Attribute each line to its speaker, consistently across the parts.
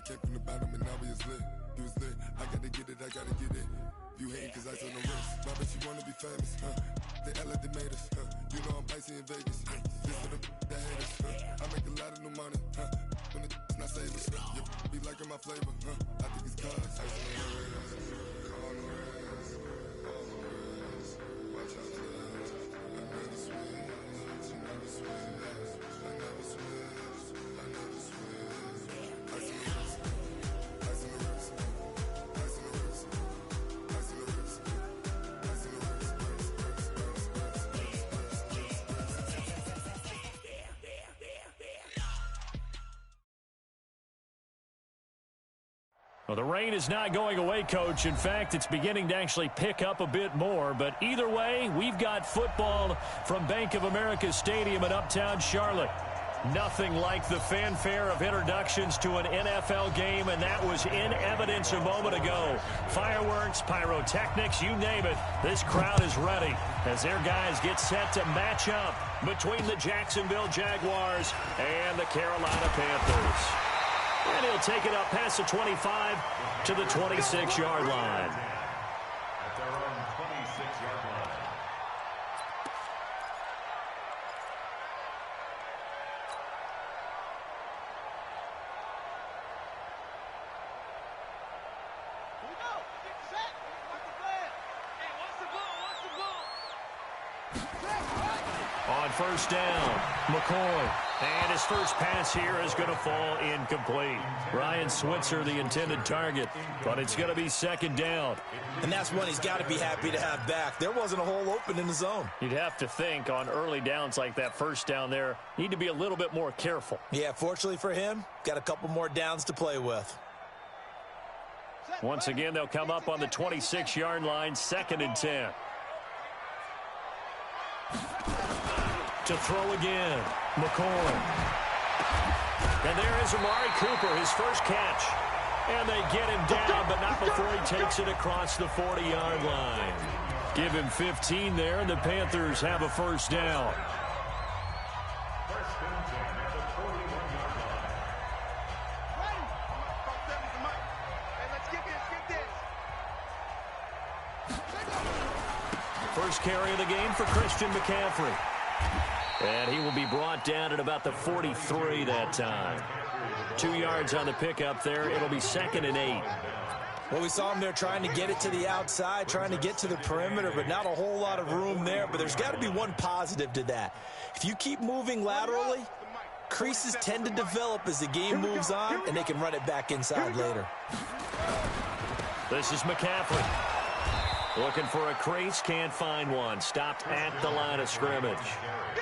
Speaker 1: came from the bottom and now we is lit. You was lit, I gotta get it, I gotta get it. You hating cause I on the wrist. My bitch, you wanna be famous, huh? They act like they made us, huh? You know I'm icy in Vegas, this for the that hate us, huh? I make a lot of new money, huh? When the not save us, you be liking my flavor, huh? I think it's cause ice on the wrist, on the wrist, on the wrist. Watch out for that. I never switch, I never switch, I never switch, I never switch. Ice on the wrist, ice on the wrist, ice on the wrist, ice on the wrist, ice on the wrist,
Speaker 2: Well, the rain is not going away, Coach. In fact, it's beginning to actually pick up a bit more. But either way, we've got football from Bank of America Stadium in Uptown Charlotte. Nothing like the fanfare of introductions to an NFL game, and that was in evidence a moment ago. Fireworks, pyrotechnics, you name it. This crowd is ready as their guys get set to match up between the Jacksonville Jaguars and the Carolina Panthers. And he'll take it up past the 25 to the 26-yard line.
Speaker 3: At their own 26-yard line.
Speaker 4: Here we go. Get set. What's the plan? Hey, what's the ball?
Speaker 2: On first down, McCoy. And his first pass here is going to fall incomplete. Ryan Switzer, the intended target, but it's going to be second down.
Speaker 5: And that's one he's got to be happy to have back. There wasn't a hole open in the zone.
Speaker 2: You'd have to think on early downs like that first down there, need to be a little bit more careful.
Speaker 5: Yeah, fortunately for him, got a couple more downs to play with.
Speaker 2: Once again, they'll come up on the 26-yard line, 2nd and 10. To throw again, McCoy. And there is Amari Cooper, his first catch. And they get him down, but not before he takes it across the 40-yard line. Give him 15 there, and the Panthers have a first down.
Speaker 3: First and 10 at the 41-yard line.
Speaker 4: Hey, let's get this.
Speaker 2: First carry of the game for Christian McCaffrey. And he will be brought down at about the 43 that time. 2 yards on the pickup there. It'll be 2nd and 8.
Speaker 5: Well, we saw him there trying to get it to the outside, trying to get to the perimeter, but not a whole lot of room there. But there's got to be one positive to that. If you keep moving laterally, creases tend to develop as the game moves on, and they can run it back inside later.
Speaker 2: This is McCaffrey. Looking for a crease, can't find one. Stopped at the line of scrimmage.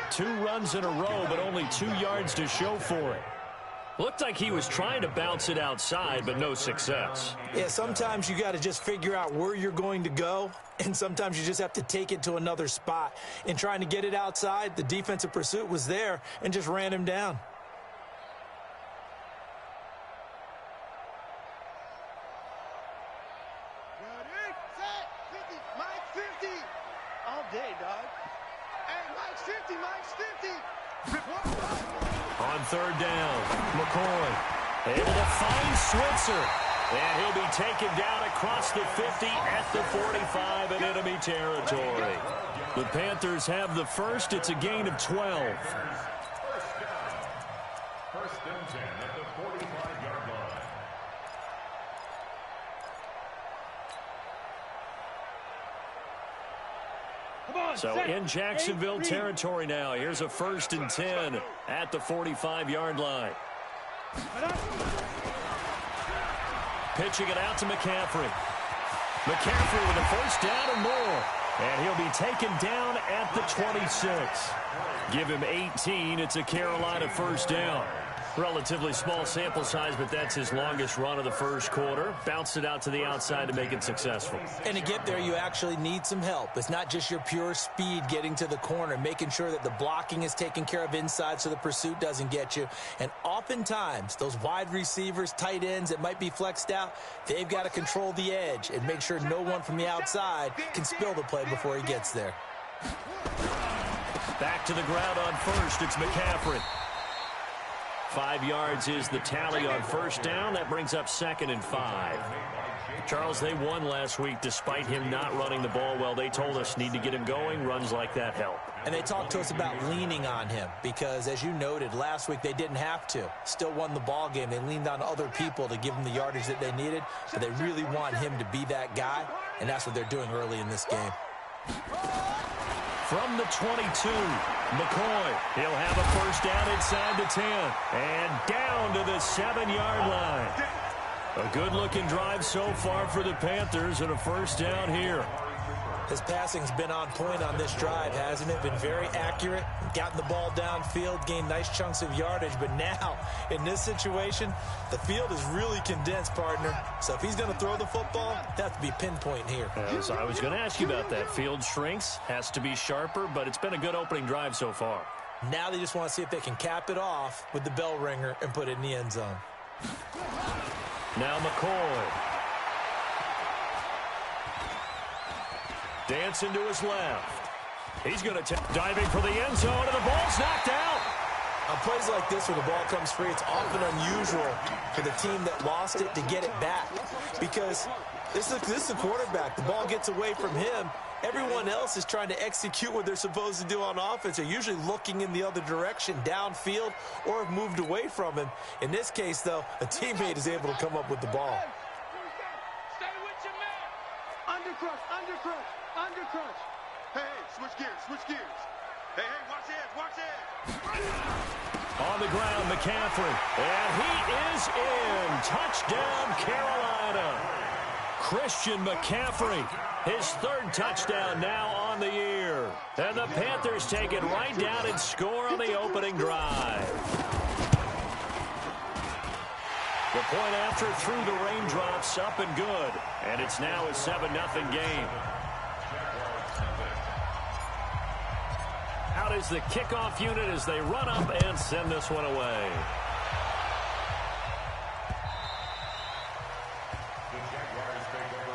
Speaker 2: 2 runs in a row, but only 2 yards to show for it. Looked like he was trying to bounce it outside, but no success.
Speaker 5: Yeah, sometimes you got to just figure out where you're going to go, and sometimes you just have to take it to another spot. In trying to get it outside, the defensive pursuit was there and just ran him down.
Speaker 4: Ready, set, 50, Mike 50. All day, dog. Hey, Mike's 50, Mike's 50.
Speaker 2: On third down, McCoy able to find Switzer. And he'll be taken down across the 50 at the 45 in enemy territory. The Panthers have the first. It's a gain of 12.
Speaker 3: First and 10 at the 45-yard line.
Speaker 2: So in Jacksonville territory now. Here's a 1st and 10 at the 45-yard line. Pitching it out to McCaffrey. McCaffrey with a first down and more. And he'll be taken down at the 26. Give him 18. It's a Carolina first down. Relatively small sample size, but that's his longest run of the first quarter. Bounced it out to the outside to make it successful.
Speaker 5: And to get there, you actually need some help. It's not just your pure speed getting to the corner, making sure that the blocking is taken care of inside so the pursuit doesn't get you. And oftentimes, those wide receivers, tight ends that might be flexed out, they've got to control the edge and make sure no one from the outside can spill the play before he gets there.
Speaker 2: Back to the ground on first. It's McCaffrey. 5 yards is the tally on first down. That brings up 2nd and 5. Charles, they won last week despite him not running the ball well. They told us need to get him going. Runs like that help.
Speaker 5: And they talked to us about leaning on him because, as you noted, last week they didn't have to. Still won the ball game. They leaned on other people to give them the yardage that they needed, but they really want him to be that guy, and that's what they're doing early in this game.
Speaker 2: From the 22, McCoy. He'll have a first down inside the 10. And down to the 7-yard line. A good-looking drive so far for the Panthers and a first down here.
Speaker 5: His passing's been on point on this drive, hasn't it? Been very accurate, gotten the ball downfield, gained nice chunks of yardage. But now, in this situation, the field is really condensed, partner. So if he's going to throw the football, it has to be pinpoint here.
Speaker 2: So I was going to ask you about that. Field shrinks, has to be sharper, but it's been a good opening drive so far.
Speaker 5: Now they just want to see if they can cap it off with the bell ringer and put it in the end zone.
Speaker 2: Now McCoy. Dancing to his left. He's going to diving for the end zone, and the ball's knocked out.
Speaker 5: On plays like this where the ball comes free, it's often unusual for the team that lost it to get it back. Because this is the quarterback. The ball gets away from him. Everyone else is trying to execute what they're supposed to do on offense. They're usually looking in the other direction, downfield, or have moved away from him. In this case, though, a teammate is able to come up with the ball.
Speaker 4: Stay with your man. Undercrush, undercrush, undercrush. Hey, switch gears. Hey, watch the edge.
Speaker 2: On the ground, McCaffrey. And he is in. Touchdown, Carolina. Christian McCaffrey. His 3rd touchdown now on the year. And the Panthers take it right down and score on the opening drive. The point after through the raindrops, up and good. And it's now a 7-0 game. Out is the kickoff unit as they run up and send this one away.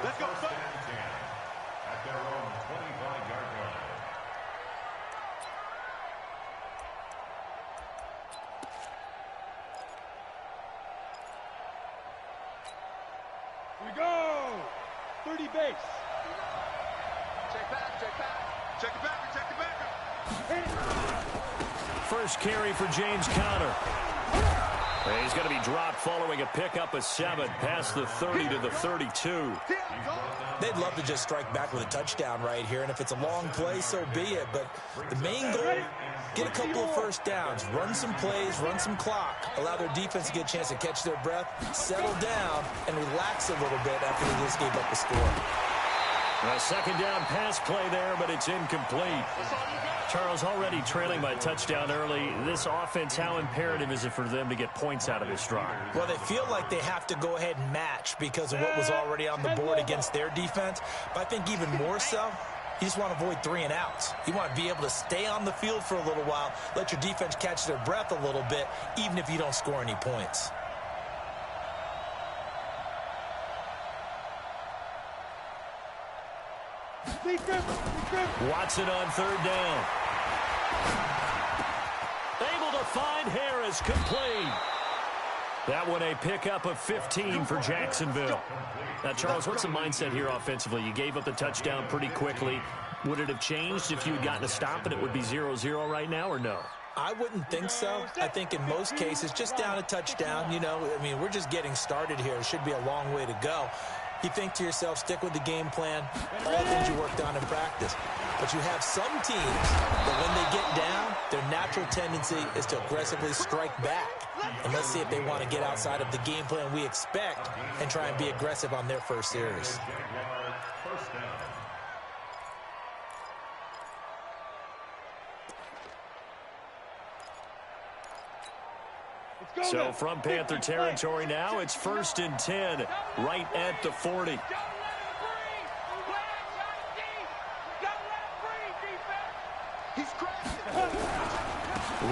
Speaker 4: Let's go, son.
Speaker 3: At their own 25-yard line.
Speaker 4: We go. 30 base. Check back. Check it back.
Speaker 2: First carry for James Conner. And he's going to be dropped following a pickup of 7 past the 30 to the 32.
Speaker 5: They'd love to just strike back with a touchdown right here, and if it's a long play, so be it. But the main goal, get a couple of first downs, run some plays, run some clock, allow their defense to get a chance to catch their breath, settle down, and relax a little bit after they just gave up the score.
Speaker 2: A second down pass play there, but it's incomplete. Charles, already trailing by touchdown early. This offense, how imperative is it for them to get points out of this drive?
Speaker 5: Well, they feel like they have to go ahead and match because of what was already on the board against their defense. But I think even more so, you just want to avoid 3 and outs. You want to be able to stay on the field for a little while, let your defense catch their breath a little bit, even if you don't score any points.
Speaker 2: Watson on 3rd down. Able to find Harris, complete. That one a pickup of 15 for Jacksonville. Now, Charles, what's the mindset here offensively? You gave up the touchdown pretty quickly. Would it have changed if you had gotten a stop and it would be 0-0 right now, or no?
Speaker 5: I wouldn't think so. I think in most cases, just down a touchdown, we're just getting started here. It should be a long way to go. You think to yourself, stick with the game plan, all the things you worked on in practice. But you have some teams that when they get down, their natural tendency is to aggressively strike back. And let's see if they want to get outside of the game plan we expect and try and be aggressive on their first series.
Speaker 2: So from Panther territory now, it's 1st and 10, right at the 40.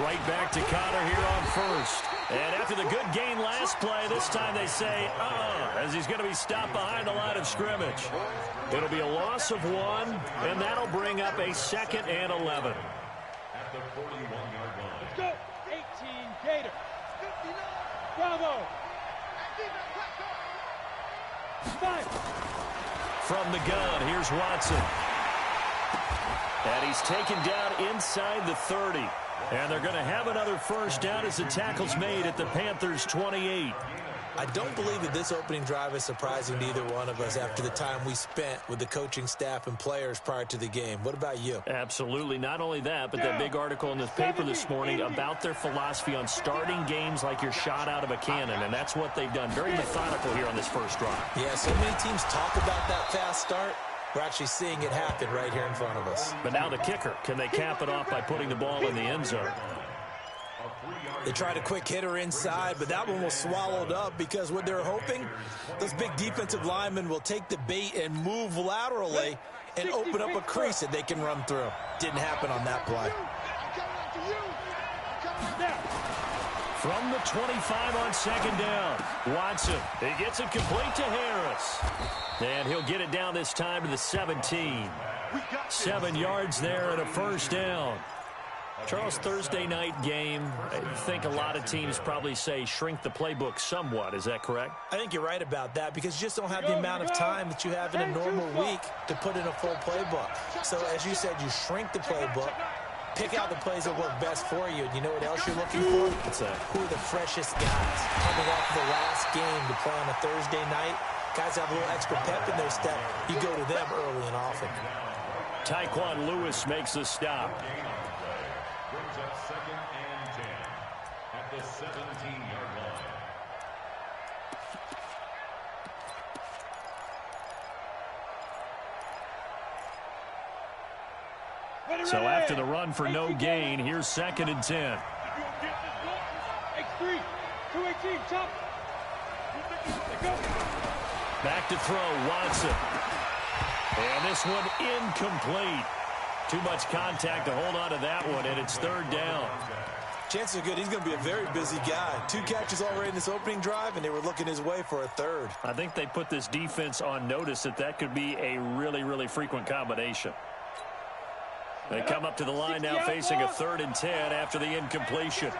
Speaker 2: Right back to Conner here on 1st. And after the good gain last play, this time they say, as he's going to be stopped behind the line of scrimmage. It'll be a loss of 1, and that'll bring up a 2nd and 11.
Speaker 3: At the 41-yard line.
Speaker 4: Let's go. 18 Gator. Bravo.
Speaker 2: From the gun, here's Watson. And he's taken down inside the 30. And they're going to have another first down as the tackle's made at the Panthers' 28.
Speaker 5: I don't believe that this opening drive is surprising to either one of us after the time we spent with the coaching staff and players prior to the game. What about you?
Speaker 2: Absolutely. Not only that, but that big article in this paper this morning about their philosophy on starting games like you're shot out of a cannon, and that's what they've done. Very methodical here on this first drive.
Speaker 5: Yeah, so many teams talk about that fast start. We're actually seeing it happen right here in front of us.
Speaker 2: But now the kicker. Can they cap it off by putting the ball in the end zone?
Speaker 5: They tried a quick hitter inside, but that one was swallowed up because what they're hoping, those big defensive linemen will take the bait and move laterally and open up a crease that they can run through. Didn't happen on that play.
Speaker 2: From the 25 on second down, Watson. He gets it complete to Harris. And he'll get it down this time to the 17. 7 yards there and a first down. Charles, Thursday night game, I think a lot of teams probably say shrink the playbook somewhat. Is that correct?
Speaker 5: I think you're right about that because you just don't have the amount of time that you have in a normal week to put in a full playbook. So as you said, you shrink the playbook, pick out the plays that work best for you. And you know what else you're looking for?
Speaker 2: What's that?
Speaker 5: Who are the freshest guys coming off the last game to play on a Thursday night? Guys have a little extra pep in their step. You go to them early and often.
Speaker 2: Tyquan Lewis makes the stop.
Speaker 3: Brings up 2nd and 10 at the 17-yard line.
Speaker 2: So after the run for no gain, here's 2nd and 10.
Speaker 4: X3, 218, chop.
Speaker 2: Back to throw, Watson. And this one incomplete. Too much contact to hold on to that one, and it's 3rd down.
Speaker 5: Chances are good. He's going to be a very busy guy. 2 catches already in this opening drive, and they were looking his way for a 3rd.
Speaker 2: I think they put this defense on notice that could be a really, really frequent combination. They come up to the line now facing a 3rd and 10 after the incompletion.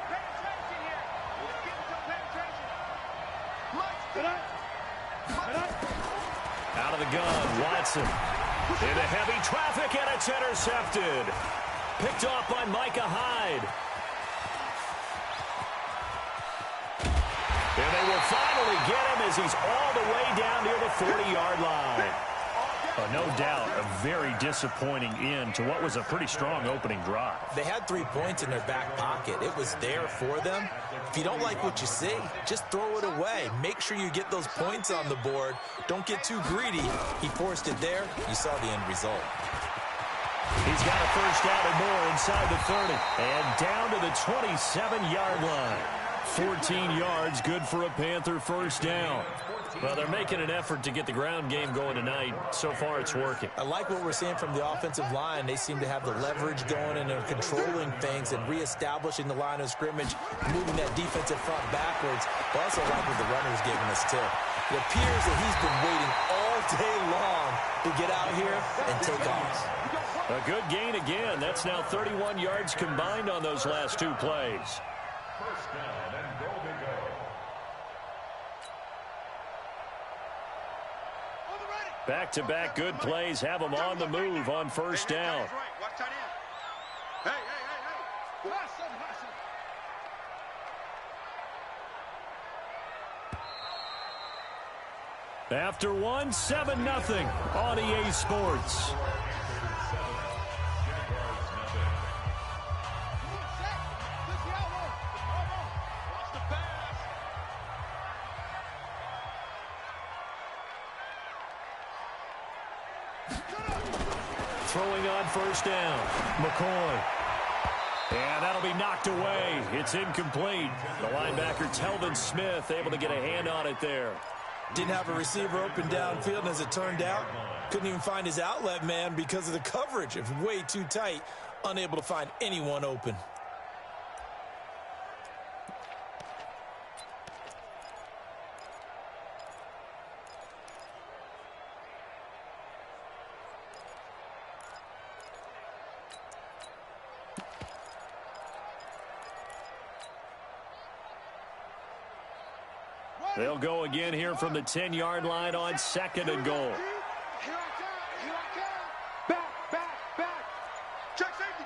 Speaker 2: Out of the gun, Watson. Into heavy traffic, and it's intercepted. Picked off by Micah Hyde. And they will finally get him as he's all the way down near the 40-yard line. No doubt a very disappointing end to what was a pretty strong opening drive.
Speaker 5: They had 3 points in their back pocket. It was there for them. If you don't like what you see, just throw it away. Make sure you get those points on the board. Don't get too greedy. He forced it there. You saw the end result.
Speaker 2: He's got a first down and more inside the 30. And down to the 27-yard line. 14 yards, good for a Panther first down. Well, they're making an effort to get the ground game going tonight. So far, it's working.
Speaker 5: I like what we're seeing from the offensive line. They seem to have the leverage going, and they're controlling things and reestablishing the line of scrimmage, moving that defensive front backwards. But also like what the runner's giving us, too. It appears that he's been waiting all day long to get out here and take off.
Speaker 2: A good gain again. That's now 31 yards combined on those last 2 plays.
Speaker 3: First down and goal to go.
Speaker 2: Back-to-back good plays have them on the move on first down. After one, 7-0 on EA Sports. Throwing on first down, McCoy. And that'll be knocked away. It's incomplete. The linebacker, Telvin Smith, able to get a hand on it there.
Speaker 5: Didn't have a receiver open downfield, and as it turned out, couldn't even find his outlet man because of the coverage. It was way too tight, unable to find anyone open.
Speaker 2: They'll go again here from the 10-yard line on 2nd and goal.
Speaker 4: Here I come. Back. Check safety.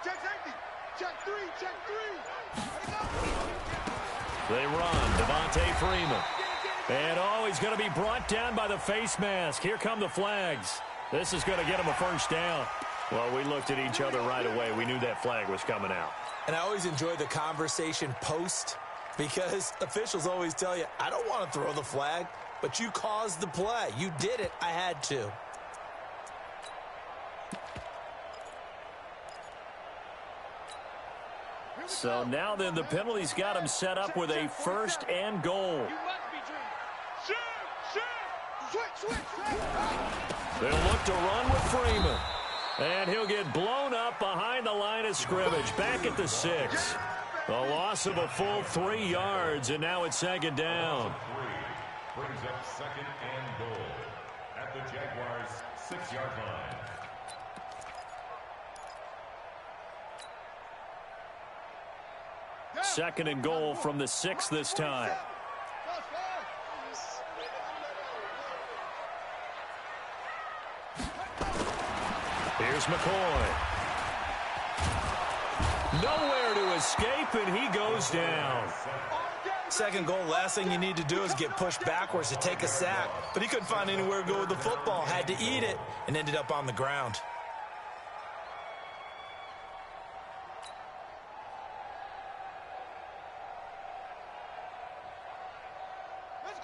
Speaker 4: Check three.
Speaker 2: They run. Devontae Freeman. And, he's going to be brought down by the face mask. Here come the flags. This is going to get him a first down. Well, we looked at each other right away. We knew that flag was coming out.
Speaker 5: And I always enjoy the conversation post because officials always tell you, I don't want to throw the flag, but you caused the play. You did it. I had to.
Speaker 2: So now then the penalty's got him set up with a 1st and goal. They'll look to run with Freeman. And he'll get blown up behind the line of scrimmage. Back at the 6. A loss of a full 3 yards, and now it's 2nd down.
Speaker 3: Brings up 2nd and goal at the Jaguars' 6-yard line.
Speaker 2: Second and goal from the 6 this time. Here's McCoy. Nowhere to escape, and he goes down.
Speaker 5: 2nd goal, last thing you need to do is get pushed backwards to take a sack. But he couldn't find anywhere to go with the football. Had to eat it and ended up on the ground.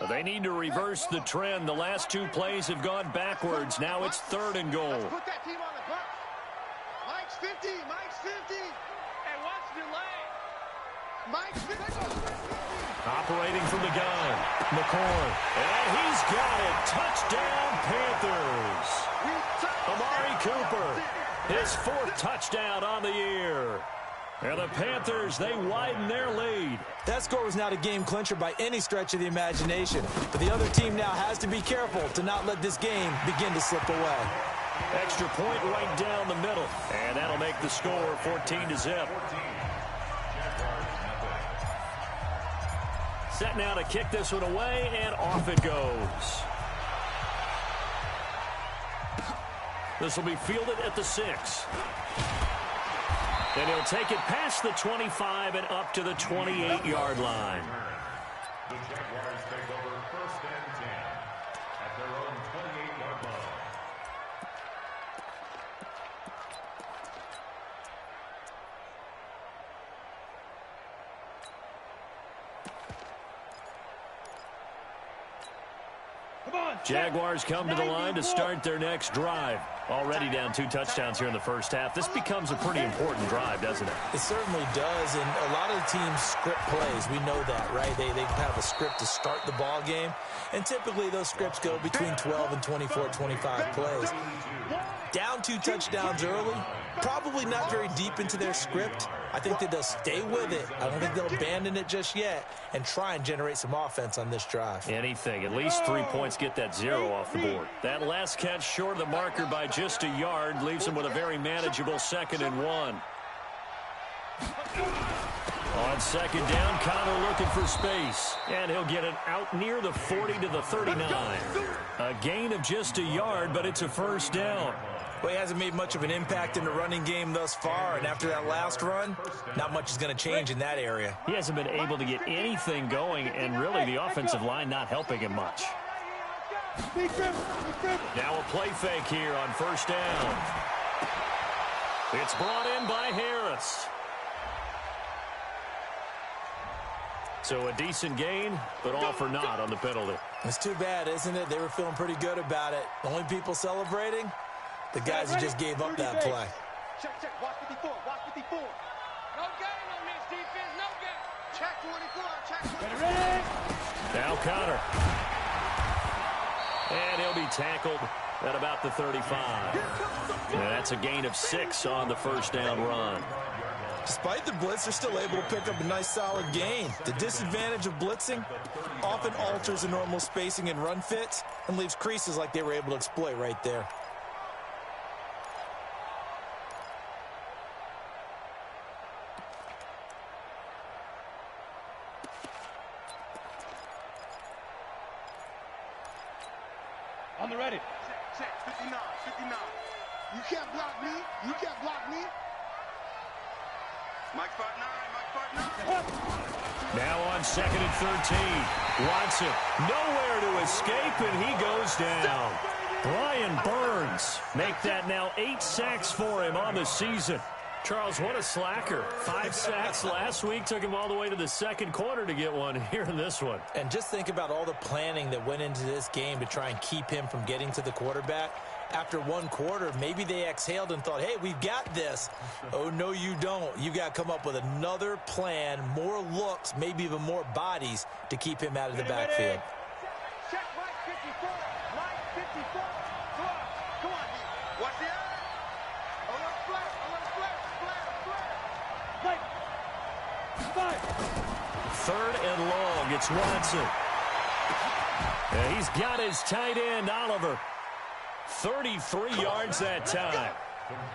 Speaker 2: They need to reverse the trend. The last 2 plays have gone backwards. Now it's 3rd and goal.
Speaker 4: Put that team on the bus. Mike's 50. And what's delayed? Mike's 50.
Speaker 2: Operating from the gun, McCoy. And he's got it. Touchdown, Panthers. Amari Cooper, his 4th touchdown on the year. And the Panthers, they widen their lead.
Speaker 5: That score was not a game clincher by any stretch of the imagination. But the other team now has to be careful to not let this game begin to slip away.
Speaker 2: Extra point right down the middle. And that'll make the score 14-0. Set now to kick this one away, and off it goes. This will be fielded at the 6. And he'll take it past the 25 and up to the 28-yard line.
Speaker 3: The Jaguars take over 1st and 10 at their own 28-yard line.
Speaker 2: Jaguars come to the line to start their next drive. Already down 2 touchdowns here in the first half. This becomes a pretty important drive, doesn't it?
Speaker 5: It certainly does, and a lot of the teams script plays. We know that, right? They have a script to start the ball game, and typically those scripts go between 12 and 24, 25 plays. Down 2 touchdowns early, probably not very deep into their script. I think that they'll stay with it. I don't think they'll abandon it just yet and try and generate some offense on this drive.
Speaker 2: Anything. At least 3 points, get that 0 off the board. That last catch short of the marker by just a yard leaves him with a very manageable 2nd and 1. On 2nd down, Connor looking for space. And he'll get it out near the 40 to the 39. A gain of just a yard, but it's a first down.
Speaker 5: Well, he hasn't made much of an impact in the running game thus far, and after that last run, not much is going to change in that area.
Speaker 2: He hasn't been able to get anything going, and really the offensive line not helping him much. Now a play fake here on 1st down. It's brought in by Harris. So a decent gain, but all for naught on the penalty.
Speaker 5: It's too bad, isn't it? They were feeling pretty good about it. The only people celebrating, the guys who just gave up that play.
Speaker 4: Check. Watch 54. No gain on this defense. No gain. Check 24. Check 24.
Speaker 2: Now Connor. And he'll be tackled at about the 35. And that's a gain of 6 on the first down run.
Speaker 5: Despite the blitz, they're still able to pick up a nice solid gain. The disadvantage of blitzing often alters the normal spacing and run fits and leaves creases like they were able to exploit right there.
Speaker 4: On the ready. Check, 59, 59. You can't block me. You can't block me. Mike 5'9", Mike 5'9".
Speaker 2: Now on 2nd and 13. Watson nowhere to escape, and he goes down. Brian Burns make that now 8 sacks for him on the season. Charles, what a slacker. 5 sacks last week. Took him all the way to the second quarter to get one here in this one.
Speaker 5: And just think about all the planning that went into this game to try and keep him from getting to the quarterback. After one quarter, maybe they exhaled and thought, hey, we've got this. Oh, no, you don't. You got to come up with another plan, more looks, maybe even more bodies to keep him out of the backfield.
Speaker 4: Check Mike 54. Mike 54. Come on, D. Watch the eye. I want to flat. I want to flat. Mike. 5.
Speaker 2: 3rd and long. It's Watson. And he's got his tight end, Oliver. 33 yards that time.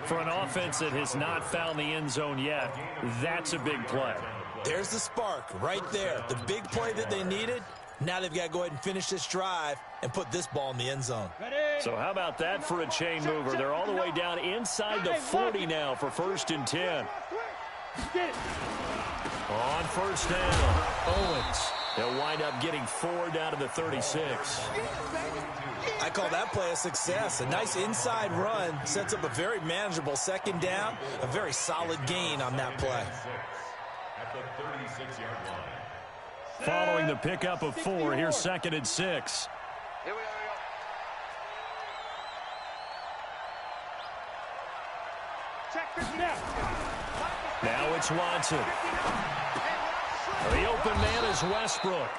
Speaker 2: For an offense that has not found the end zone yet, that's a big play.
Speaker 5: There's the spark right there. The big play that they needed. Now they've got to go ahead and finish this drive and put this ball in the end zone.
Speaker 2: So how about that for a chain mover? They're all the way down inside the 40 now for 1st and 10. On 1st down, Owens. They'll wind up getting 4 down to the 36.
Speaker 5: I call that play a success. A nice inside run sets up a very manageable 2nd down. A very solid gain on that play.
Speaker 3: At the 36-yard line.
Speaker 2: Following the pickup of 4, here's 2nd and 6.
Speaker 4: Here we go. Check 50 now.
Speaker 2: Now it's Watson. The open man is Westbrook.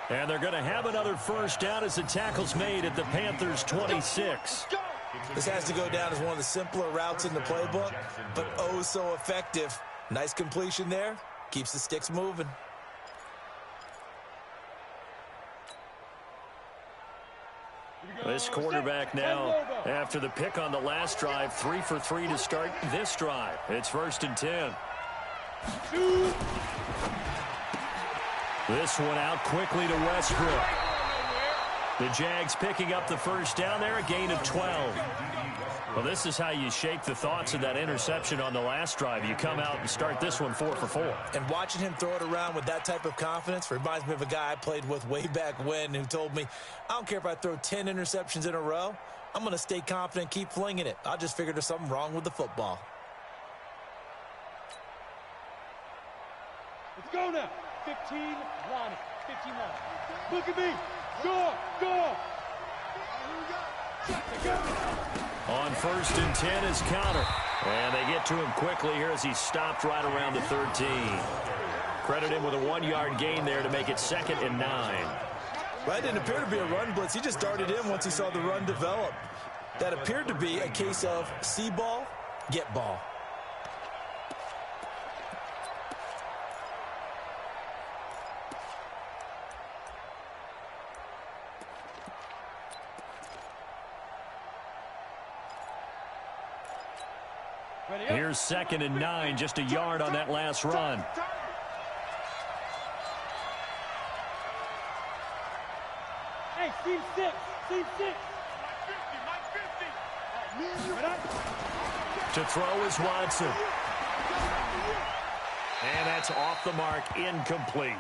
Speaker 2: And they're going to have another 1st down as the tackle's made at the Panthers' 26.
Speaker 5: This has to go down as one of the simpler routes in the playbook, but oh so effective. Nice completion there. Keeps the sticks moving.
Speaker 2: This quarterback now, after the pick on the last drive, 3 for 3 to start this drive. It's 1st and 10. This one out quickly to Westbrook. The Jags picking up the 1st down there, a gain of 12. Well, this is how you shake the thoughts of that interception on the last drive. You come out and start this one 4 for 4.
Speaker 5: And watching him throw it around with that type of confidence reminds me of a guy I played with way back when who told me, I don't care if I throw 10 interceptions in a row. I'm going to stay confident, keep flinging it. I just figured there's something wrong with the football.
Speaker 4: Let's go now. 15, Ronnie. 15 line. Look at me. Go.
Speaker 2: On 1st and 10 is Counter. And they get to him quickly here as he stopped right around the 13. Credit him with a 1-yard gain there to make it 2nd and 9.
Speaker 5: Well, that didn't appear to be a run blitz. He just darted in once he saw the run develop. That appeared to be a case of see ball, get ball.
Speaker 2: Here's 2nd and 9, just a yard on that last run.
Speaker 4: Hey, team 6. Team 6.
Speaker 2: To throw is Watson. And that's off the mark, incomplete.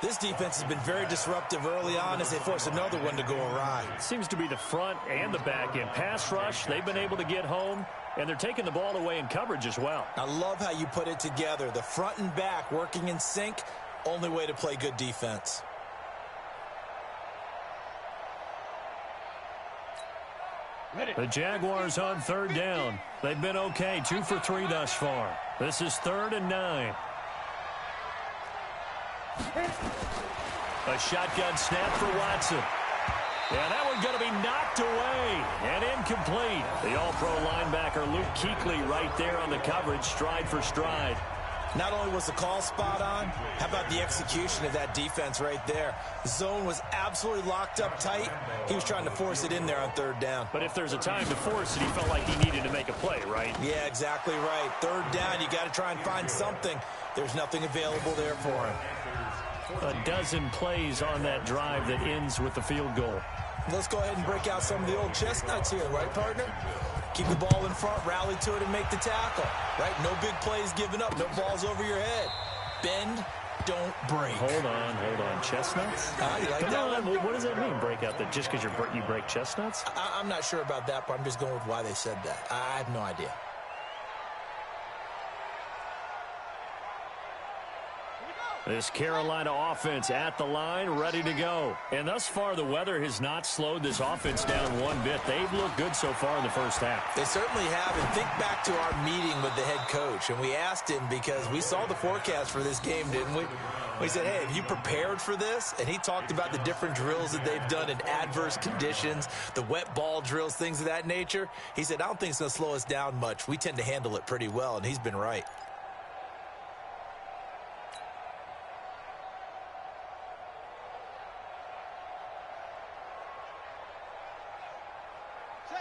Speaker 5: This defense has been very disruptive early on as they force another one to go awry.
Speaker 2: Seems to be the front and the back end. Pass rush, they've been able to get home, and they're taking the ball away in coverage as well.
Speaker 5: I love how you put it together. The front and back working in sync, only way to play good defense.
Speaker 2: The Jaguars on 3rd down. They've been okay, 2 for 3 thus far. This is 3rd and 9. A shotgun snap for Watson. Yeah, that one's going to be knocked away and incomplete. The all-pro linebacker Luke Kuechly right there on the coverage, stride for stride.
Speaker 5: Not only was the call spot on, how about the execution of that defense right there? The zone was absolutely locked up tight. He was trying to force it in there on 3rd down.
Speaker 2: But if there's a time to force it, he felt like he needed to make a play, right?
Speaker 5: Yeah, exactly right. 3rd down, you got to try and find something. There's nothing available there for him.
Speaker 2: A dozen plays on that drive that ends with the field goal.
Speaker 5: Let's go ahead and break out some of the old chestnuts here, right, partner? Keep the ball in front, rally to it, and make the tackle, right? No big plays given up, no balls over your head. Bend, don't break.
Speaker 2: Hold on. Chestnuts?
Speaker 5: You like that one?
Speaker 2: What does that mean, break out? That just because you break chestnuts?
Speaker 5: I'm not sure about that, but I'm just going with why they said that. I have no idea.
Speaker 2: This Carolina offense at the line, ready to go. And thus far, the weather has not slowed this offense down one bit. They've looked good so far in the first half.
Speaker 5: They certainly have. And think back to our meeting with the head coach. And we asked him because we saw the forecast for this game, didn't we? We said, hey, have you prepared for this? And he talked about the different drills that they've done in adverse conditions, the wet ball drills, things of that nature. He said, I don't think it's going to slow us down much. We tend to handle it pretty well, and he's been right.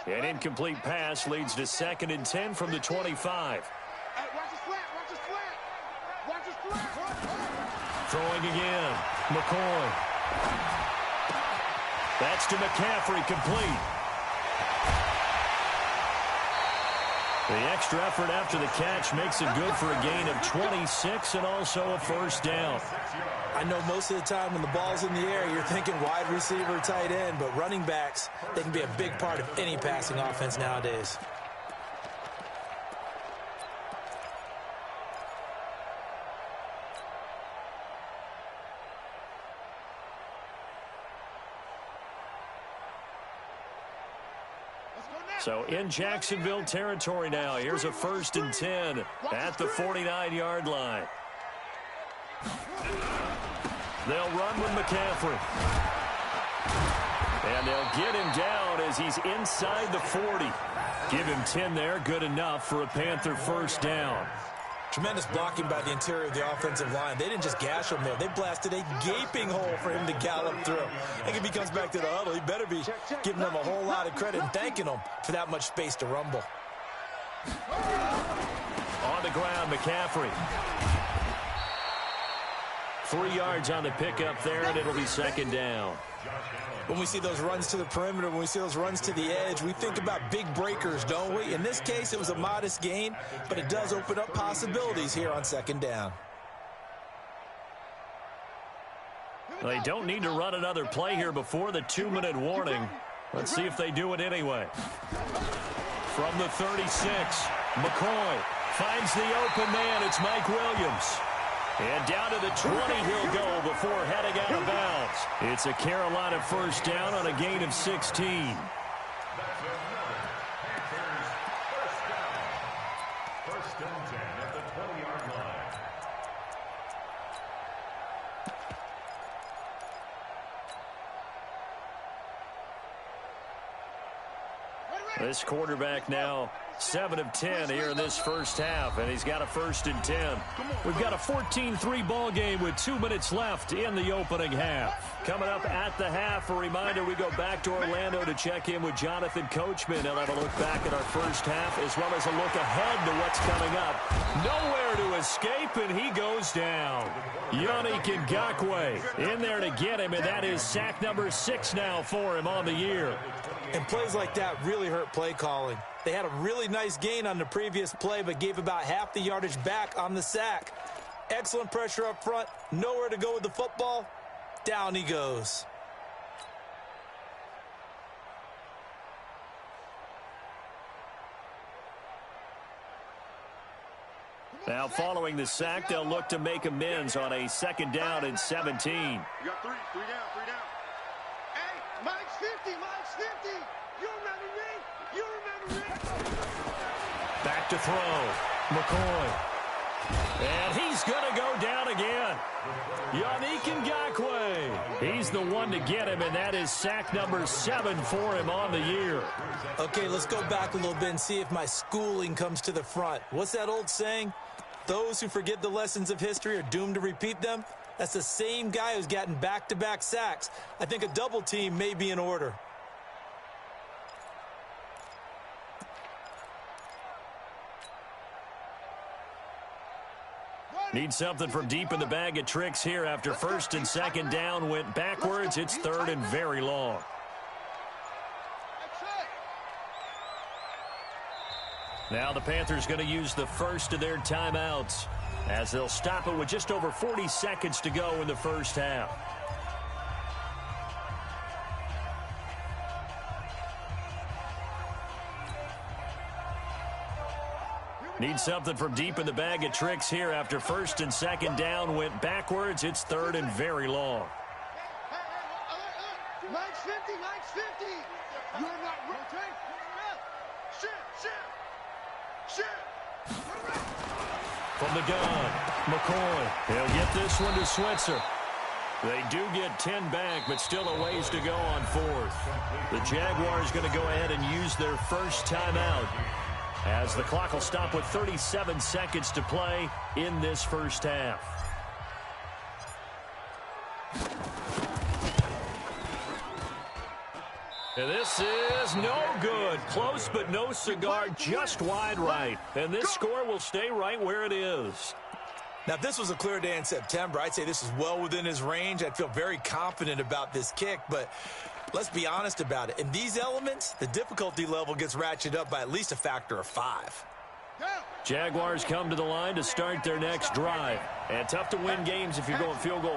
Speaker 2: An incomplete pass leads to 2nd and 10 from the 25.
Speaker 4: Hey, watch his flat, watch his flat. Watch his flat.
Speaker 2: Throwing again. McCoy. That's to McCaffrey, complete. The extra effort after the catch makes it good for a gain of 26 and also a first down.
Speaker 5: I know most of the time when the ball's in the air, you're thinking wide receiver, tight end, but running backs, they can be a big part of any passing offense nowadays.
Speaker 2: So in Jacksonville territory now. Here's a 1st and 10 at the 49-yard line. They'll run with McCaffrey. And they'll get him down as he's inside the 40. Give him 10 there. Good enough for a Panther first down.
Speaker 5: Tremendous blocking by the interior of the offensive line. They didn't just gash him there. They blasted a gaping hole for him to gallop through. I think if he comes back to the huddle, he better be giving them a whole lot of credit and thanking them for that much space to rumble.
Speaker 2: On the ground, McCaffrey. 3 yards on the pickup there, and it'll be 2nd down.
Speaker 5: When we see those runs to the perimeter, when we see those runs to the edge, we think about big breakers, don't we? In this case, it was a modest gain, but it does open up possibilities here on 2nd down.
Speaker 2: They don't need to run another play here before the 2-minute warning. Let's see if they do it anyway. From the 36, McCoy finds the open man. It's Mike Williams. And down to the 20 he'll go before heading out of bounds. It's a Carolina first down on a gain of 16.
Speaker 3: First and 10 at the 20-yard line.
Speaker 2: This quarterback now 7 of 10 here in this first half, and he's got a 1st and 10. We've got a 14-3 ball game with 2 minutes left in the opening half. Coming up at the half, a reminder, we go back to Orlando to check in with Jonathan Coachman. He'll have a look back at our first half as well as a look ahead to what's coming up. Nowhere to escape, and he goes down. Yannick Ngakoue in there to get him, and that is sack number 6 now for him on the year.
Speaker 5: And plays like that really hurt play calling. They had a really nice gain on the previous play, but gave about half the yardage back on the sack. Excellent pressure up front. Nowhere to go with the football. Down he goes.
Speaker 2: Now following the sack, they'll look to make amends on a 2nd down and 17.
Speaker 4: You got 3 down. Hey, Mike's 50. You remember me? You remember me?
Speaker 2: Back to throw. McCoy. And he's going to go down again. Yannick Ngakoue. He's the one to get him, and that is sack number 7 for him on the year.
Speaker 5: Okay, let's go back a little bit and see if my schooling comes to the front. What's that old saying? Those who forget the lessons of history are doomed to repeat them. That's the same guy who's gotten back-to-back sacks. I think a double team may be in order.
Speaker 2: Need something from deep in the bag of tricks here after 1st and 2nd down went backwards. It's 3rd and very long. Now the Panthers going to use the first of their timeouts as they'll stop it with just over 40 seconds to go in the first half. Need something from deep in the bag of tricks here after first and second down went backwards. It's third and very long.
Speaker 4: Mike's 50, Mike's 50. You're not rotating. Shit.
Speaker 2: From the gun, McCoy. He'll get this one to Switzer. They do get 10 back, but still a ways to go on fourth. The Jaguars going to go ahead and use their first timeout as the clock will stop with 37 seconds to play in this first half. And this is no good. Close, but no cigar, just wide right. And this score will stay right where it is.
Speaker 5: Now, if this was a clear day in September, I'd say this is well within his range. I'd feel very confident about this kick, but let's be honest about it. In these elements, the difficulty level gets ratcheted up by at least a factor of 5.
Speaker 2: Jaguars come to the line to start their next drive. And tough to win games if you're going field goal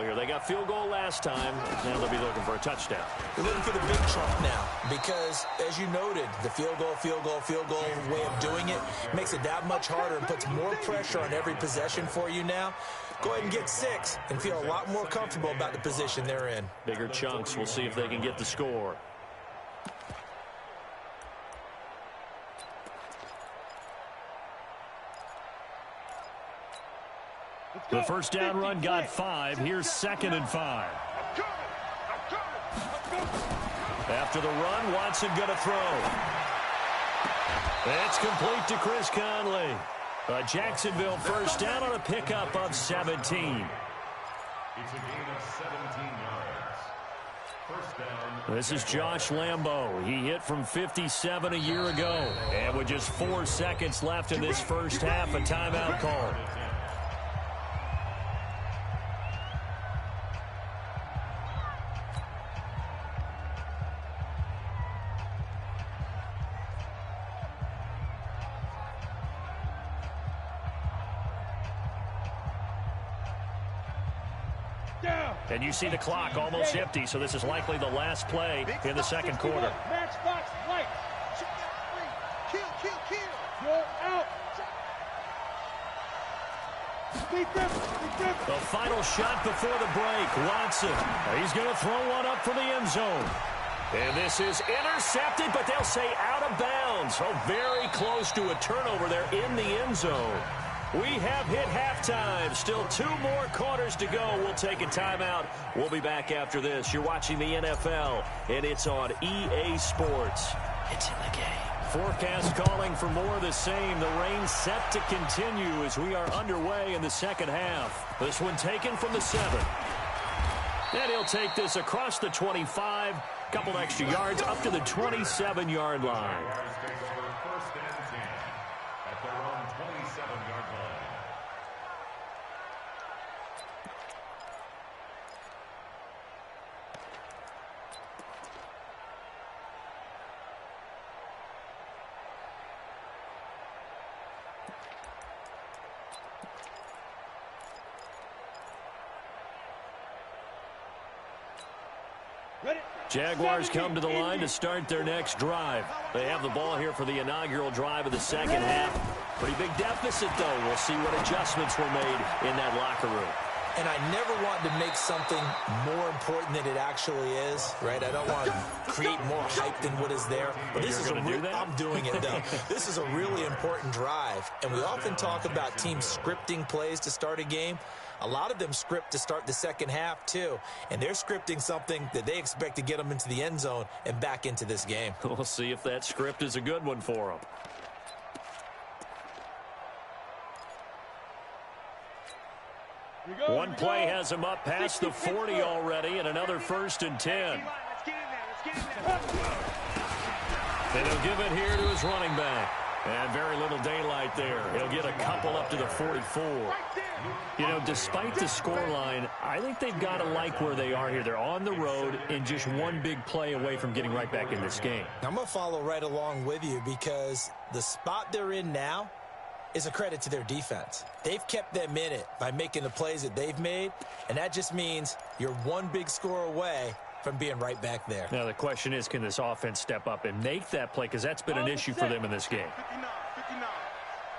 Speaker 2: here. They got field goal last time. Now they'll be looking for a touchdown.
Speaker 5: They're looking for the big trump now because, as you noted, the field goal way of doing it makes it that much harder and puts more pressure on every possession for you now. Go ahead and get 6 and feel a lot more comfortable about the position they're in.
Speaker 2: Bigger chunks. We'll see if they can get the score. The first down run got 5. Here's 2nd and 5. After the run, Watson going to throw. It's complete to Chris Conley. A Jacksonville first down on a pickup of 17.
Speaker 3: It's a gain of 17 yards. First down.
Speaker 2: This is Josh Lambo. He hit from 57 a year ago. And with just 4 seconds left in this first half, a timeout call. And you see the clock almost empty, so this is likely the last play in the second quarter.
Speaker 4: Matchbox light. Kill. You're out.
Speaker 2: The final shot before the break. Watson. He's going to throw one up for the end zone. And this is intercepted, but they'll say out of bounds. So very close to a turnover there in the end zone. We have hit halftime. Still 2 more quarters to go. We'll take a timeout. We'll be back after this. You're watching the NFL, and it's on EA Sports. It's in the game. Forecast calling for more of the same. The rain set to continue as we are underway in the second half. This one taken from the 7. And he'll take this across the 25. Couple extra yards up to the 27-yard line.
Speaker 3: First and 10 at their own 27-yard line.
Speaker 2: Jaguars come to the line to start their next drive. They have the ball here for the inaugural drive of the second half. Pretty big deficit, though. We'll see what adjustments were made in that locker room.
Speaker 5: And I never want to make something more important than it actually is, right? I don't want to create more hype than what is there. But this is I'm doing it, though. This is a really important drive. And we often talk about teams scripting plays to start a game. A lot of them script to start the second half, too. And they're scripting something that they expect to get them into the end zone and back into this game.
Speaker 2: We'll see if that script is a good one for them. One play has him up past the 40 already, and another first and 10. And he'll give it here to his running back. And very little daylight there. He'll get a couple up to the 44. You know, despite the scoreline, I think they've got to like where they are here. They're on the road and just one big play away from getting right back in this game.
Speaker 5: I'm going to follow right along with you because the spot they're in now is a credit to their defense. They've kept them in it by making the plays that they've made, and that just means you're one big score away from being right back there.
Speaker 2: Now, the question is, can this offense step up and make that play? Because that's been an issue for them in this game.
Speaker 4: 59.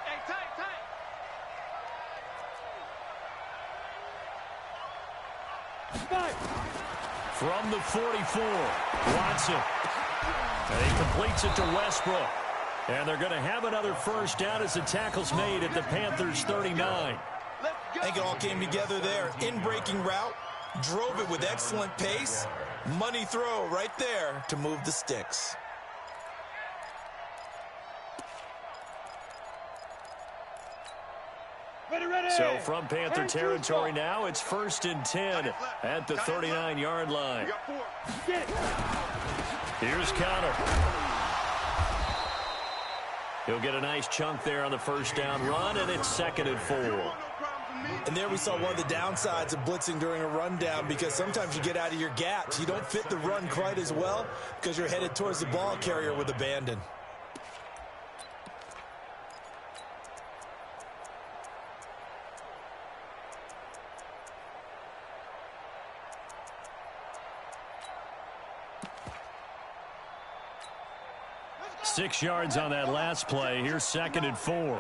Speaker 4: Hey, tight.
Speaker 2: From the 44, Watson. And he completes it to Westbrook. And they're going to have another first down as the tackle's made at the Panthers' 39.
Speaker 5: I think it all came together there. In-breaking route, drove it with excellent pace. Money throw right there to move the sticks.
Speaker 4: Ready.
Speaker 2: So from Panther territory now, it's 1st and 10 at the 39-yard line. Here's Connor. He'll get a nice chunk there on the first down run, and it's 2nd and 4.
Speaker 5: And there we saw one of the downsides of blitzing during a rundown, because sometimes you get out of your gaps. You don't fit the run quite as well because you're headed towards the ball carrier with abandon.
Speaker 2: Six yards on that last play. Here's 2nd and 4.
Speaker 4: I'm coming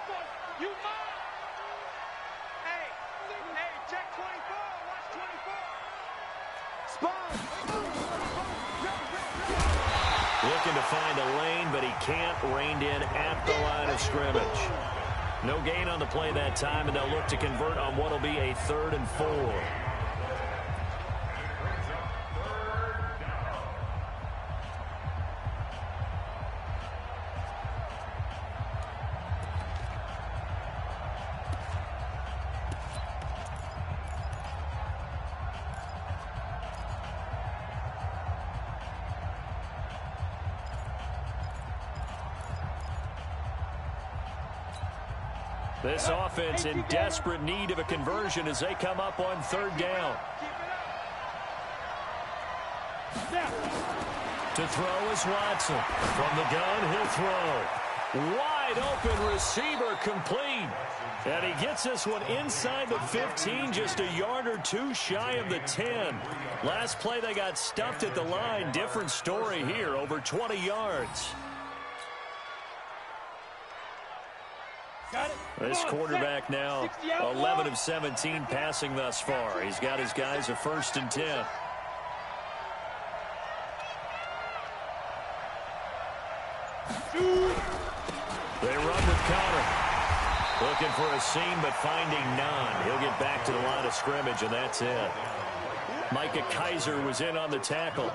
Speaker 4: for you. You mine. Hey, check 24. Watch 24. Spawn.
Speaker 2: Looking to find a lane, but he can't. Reined in at the line of scrimmage. No gain on the play that time, and they'll look to convert on what will be a 3rd and 4. This offense in desperate need of a conversion as they come up on 3rd down. To throw is Watson. From the gun, he'll throw. Wide open receiver complete. And he gets this one inside the 15, just a yard or two shy of the 10. Last play they got stuffed at the line. Different story here, over 20 yards. This quarterback now 11 of 17 passing thus far. He's got his guys a 1st and 10. They run with Connor. Looking for a seam, but finding none. He'll get back to the line of scrimmage, and that's it. Micah Kaiser was in on the tackle.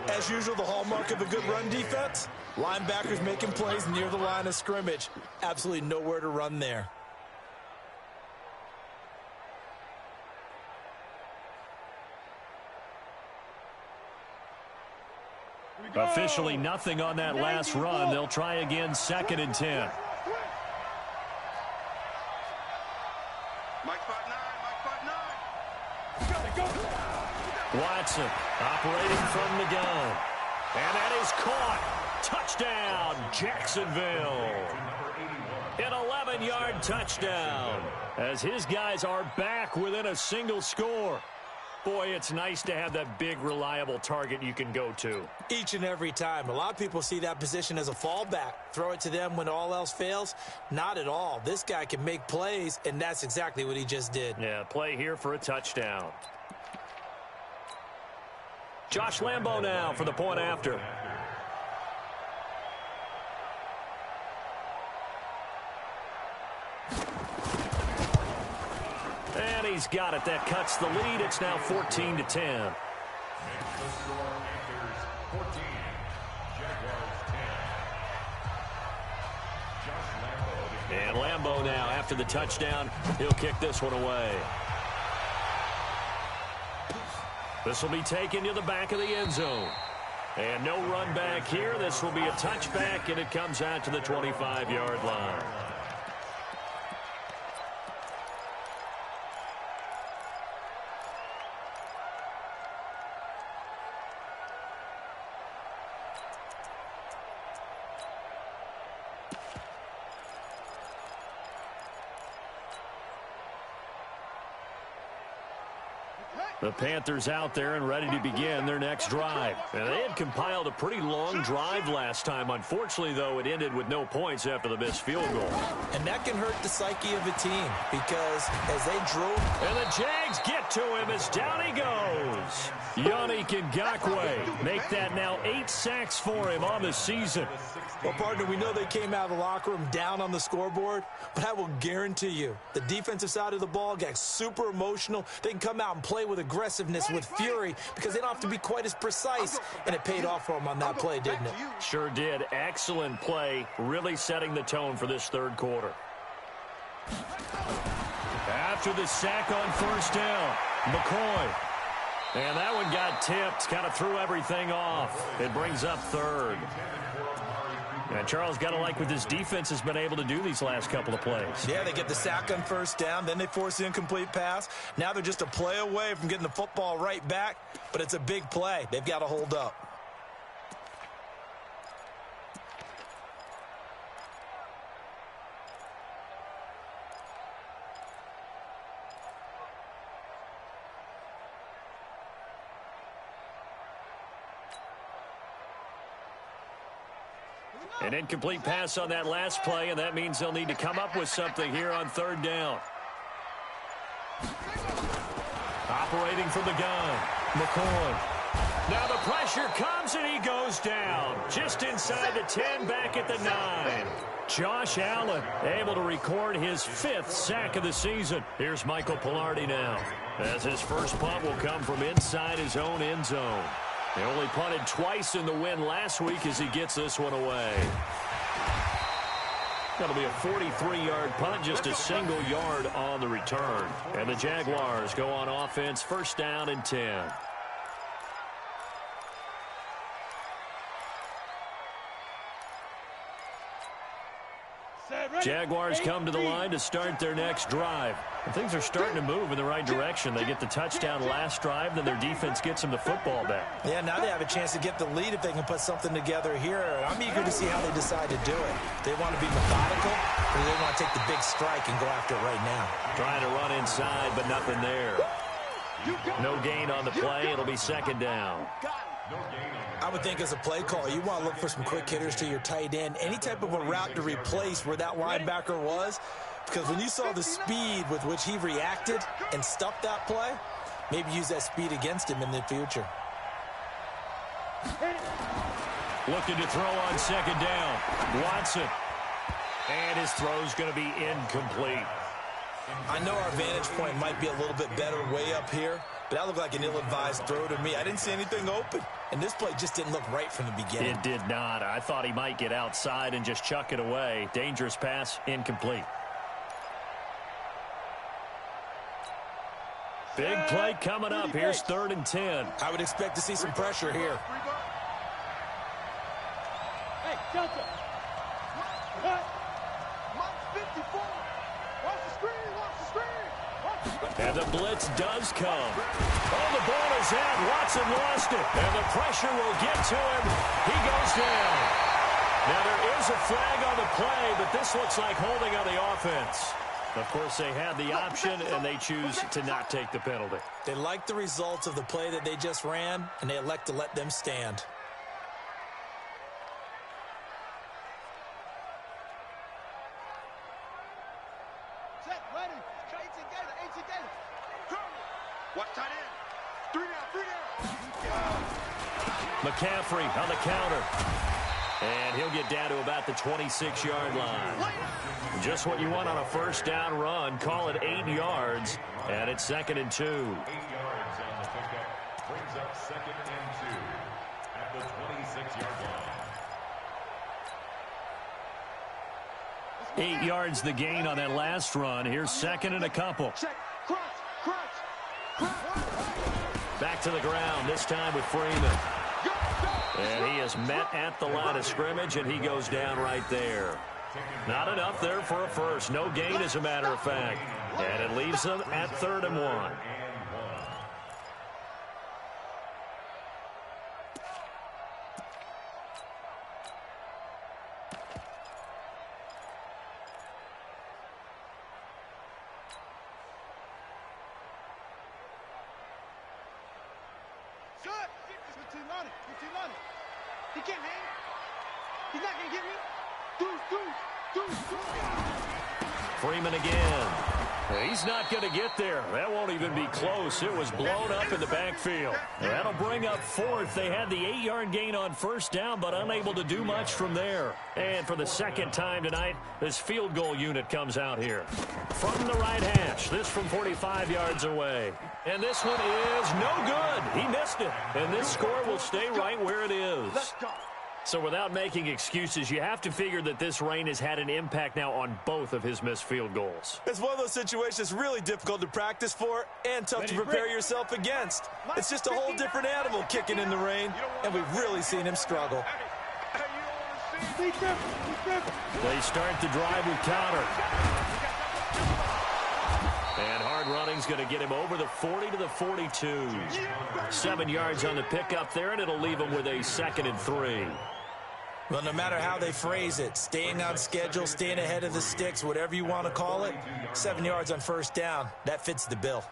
Speaker 5: As usual, the hallmark of a good run defense, linebackers making plays near the line of scrimmage. Absolutely nowhere to run there.
Speaker 2: Officially nothing on that last run. They'll try again, 2nd and 10. Watson operating from the gun. And that is caught. Touchdown, Jacksonville. An 11-yard touchdown as his guys are back within a single score. Boy, it's nice to have that big, reliable target you can go to.
Speaker 5: Each and every time. A lot of people see that position as a fallback. Throw it to them when all else fails. Not at all. This guy can make plays, and that's exactly what he just did.
Speaker 2: Yeah, play here for a touchdown. Josh Lambo now for the point after. And he's got it. That cuts the lead. It's now 14 to 10.
Speaker 3: Panthers 14, Jaguars 10.
Speaker 2: And Lambo now, after the touchdown, he'll kick this one away. This will be taken to the back of the end zone. And no run back here. This will be a touchback, and it comes out to the 25-yard line. The Panthers out there and ready to begin their next drive. And they had compiled a pretty long drive last time. Unfortunately, though, it ended with no points after the missed field goal.
Speaker 5: And that can hurt the psyche of a team because as they drove...
Speaker 2: And the Jags get to him as down he goes. Yannick Ngakoue make that now 8 sacks for him on the season.
Speaker 5: Well, partner, we know they came out of the locker room down on the scoreboard, but I will guarantee you the defensive side of the ball got super emotional. They can come out and play with aggressiveness, with fury, because they don't have to be quite as precise, and it paid off for them on that play, didn't it?
Speaker 2: Sure did. Excellent play, really setting the tone for this third quarter. After the sack on first down, McCoy. And that one got tipped, kind of threw everything off. It brings up third. And Charles, got to like what this defense has been able to do these last couple of plays.
Speaker 5: Yeah, they get the sack on first down, then they force the incomplete pass. Now they're just a play away from getting the football right back, but it's a big play. They've got to hold up.
Speaker 2: An incomplete pass on that last play, and that means they'll need to come up with something here on third down. Operating from the gun, McCoy. Now the pressure comes, and he goes down. Just inside the 10, back at the 9. Josh Allen able to record his 5th sack of the season. Here's Michael Pilardi now, as his first punt will come from inside his own end zone. He only punted twice in the win last week as he gets this one away. That'll be a 43-yard punt, just a single yard on the return. And the Jaguars go on offense, first down and 10. Jaguars come to the line to start their next drive. And things are starting to move in the right direction. They get the touchdown last drive, then their defense gets them the football back.
Speaker 5: Yeah, now they have a chance to get the lead if they can put something together here. I'm eager to see how they decide to do it. They want to be methodical, or they want to take the big strike and go after it right now.
Speaker 2: Trying to run inside, but nothing there. No gain on the play. It'll be second down.
Speaker 5: I would think as a play caller, you want to look for some quick hitters to your tight end. Any type of a route to replace where that linebacker was. Because when you saw the speed with which he reacted and stuffed that play, maybe use that speed against him in the future.
Speaker 2: Looking to throw on second down. Watson. And his throw's going to be incomplete.
Speaker 5: I know our vantage point might be a little bit better way up here, but that looked like an ill-advised throw to me. I didn't see anything open, and this play just didn't look right from the beginning.
Speaker 2: It did not. I thought he might get outside and just chuck it away. Dangerous pass, incomplete. Big play coming up. Here's third and 10.
Speaker 5: I would expect to see some pressure here.
Speaker 4: Hey, Delta. What? Mike 54. Watch the screen. Watch the screen.
Speaker 2: And the blitz does come. Oh, the ball is out. Watson lost it. And the pressure will get to him. He goes down. Now, there is a flag on the play, but this looks like holding on the offense. Of course, they had the option, and they choose to not take the penalty.
Speaker 5: They like the results of the play that they just ran, and they elect to let them stand.
Speaker 4: Set, ready. 18 Gator. Watch tight end. 3 down.
Speaker 2: McCaffrey on the counter. And he'll get down to about the 26-yard line. Just what you want on a first down run. Call it 8 yards. And it's second and 2.
Speaker 3: 8 yards on the pickup. Brings up second and 2 at the 26-yard line.
Speaker 2: 8 yards the gain on that last run. Here's second and a couple.
Speaker 4: Check. Crunch.
Speaker 2: Back to the ground, this time with Freeman.
Speaker 4: Go.
Speaker 2: And he is met at the line of scrimmage, and he goes down right there. Not enough there for a first. No gain, as a matter of fact. And it leaves them at 3rd and 1.
Speaker 4: He can't hang. He's not going to get me. Deuce.
Speaker 2: Freeman again. He's not going to get there. That won't even be close. It was blown up in the backfield. That'll bring up 4th. They had the 8-yard gain on 1st down, but unable to do much from there. And for the 2nd time tonight, this field goal unit comes out here. From the right hash, this from 45 yards away. And this one is no good. He missed it. And this score will stay right where it is.
Speaker 4: Let's go.
Speaker 2: So without making excuses, you have to figure that this rain has had an impact now on both of his missed field goals.
Speaker 5: It's one of those situations really difficult to practice for and tough to prepare yourself against. It's just a whole different animal kicking in the rain, and we've really seen him struggle.
Speaker 2: They start the drive with counter. And hard running's going to get him over the 40 to the 42. 7 yards on the pickup there, and it'll leave him with a 2nd and 3.
Speaker 5: Well, no matter how they phrase it, staying on schedule, staying ahead of the sticks, whatever you want to call it, 7 yards on 1st down, that fits the bill.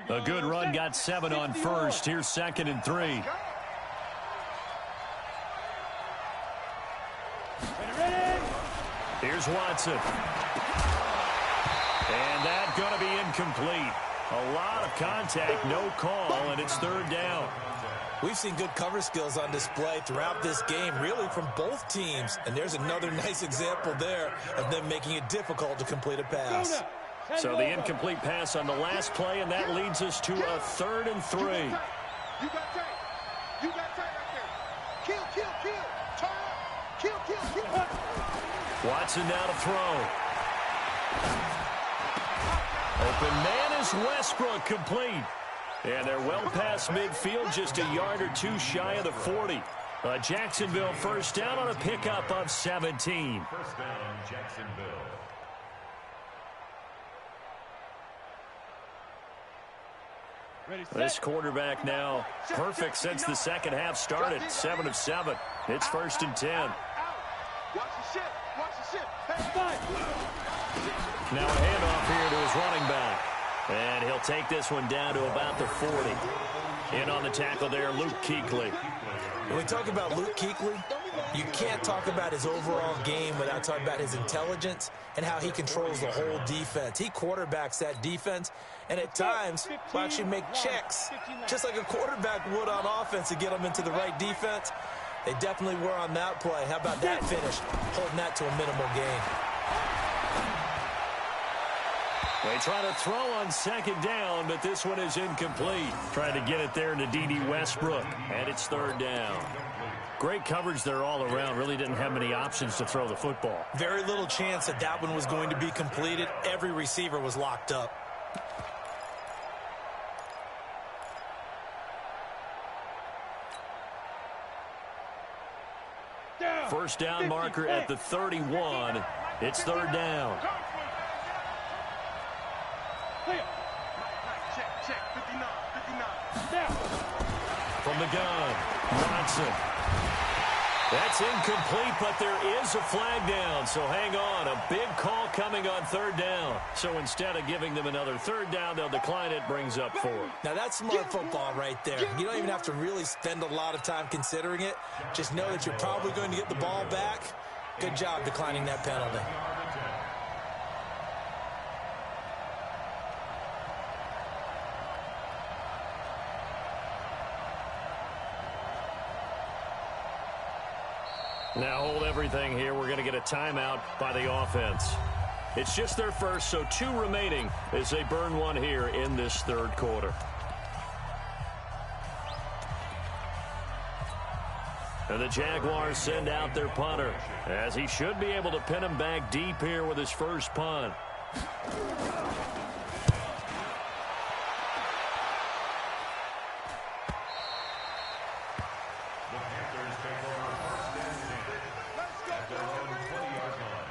Speaker 2: A good run, got 7 on 1st. Here's 2nd and 3. Here's Watson. And that's going to be incomplete. A lot of contact, no call, and it's 3rd down.
Speaker 5: We've seen good cover skills on display throughout this game, really from both teams. And there's another nice example there of them making it difficult to complete a pass.
Speaker 2: So the incomplete pass on the last play, and that leads us to a 3rd and 3.
Speaker 4: You got tight. You got tight right there. Kill. Turn up. Kill.
Speaker 2: Watson now to throw. Open man is Westbrook, complete. And they're well past midfield, just a yard or two shy of the 40. Jacksonville 1st down on a pickup of 17.
Speaker 3: 1st down, Jacksonville.
Speaker 2: This quarterback now perfect since the 2nd half started. 7 of 7. It's 1st and 10.
Speaker 4: Watch the ship.
Speaker 2: Now a handoff here to his running back. And he'll take this one down to about the 40. In on the tackle there, Luke Kuechly.
Speaker 5: When we talk about Luke Kuechly, you can't talk about his overall game without talking about his intelligence and how he controls the whole defense. He quarterbacks that defense, and at times will actually make checks, just like a quarterback would on offense to get them into the right defense. They definitely were on that play. How about that finish, holding that to a minimal gain.
Speaker 2: They try to throw on 2nd down, but this one is incomplete. Trying to get it there to D.D. Westbrook, and it's 3rd down. Great coverage there all around. Really didn't have many options to throw the football.
Speaker 5: Very little chance that that one was going to be completed. Every receiver was locked up.
Speaker 2: First down marker at the 31. It's 3rd down.
Speaker 4: Check. 59.
Speaker 2: From the gun, Watson. That's incomplete, but there is a flag down, so hang on. A big call coming on 3rd down. So instead of giving them another 3rd down, they'll decline it, brings up 4.
Speaker 5: Now that's smart football right there. You don't even have to really spend a lot of time considering it. Just know that you're probably going to get the ball back. Good job declining that penalty.
Speaker 2: Now hold everything here. We're going to get a timeout by the offense. It's just their first, so 2 remaining as they burn one here in this 3rd quarter. And the Jaguars send out their punter, as he should be able to pin him back deep here with his first punt.
Speaker 3: Panthers take over 1st and 10 at their own 20-yard line.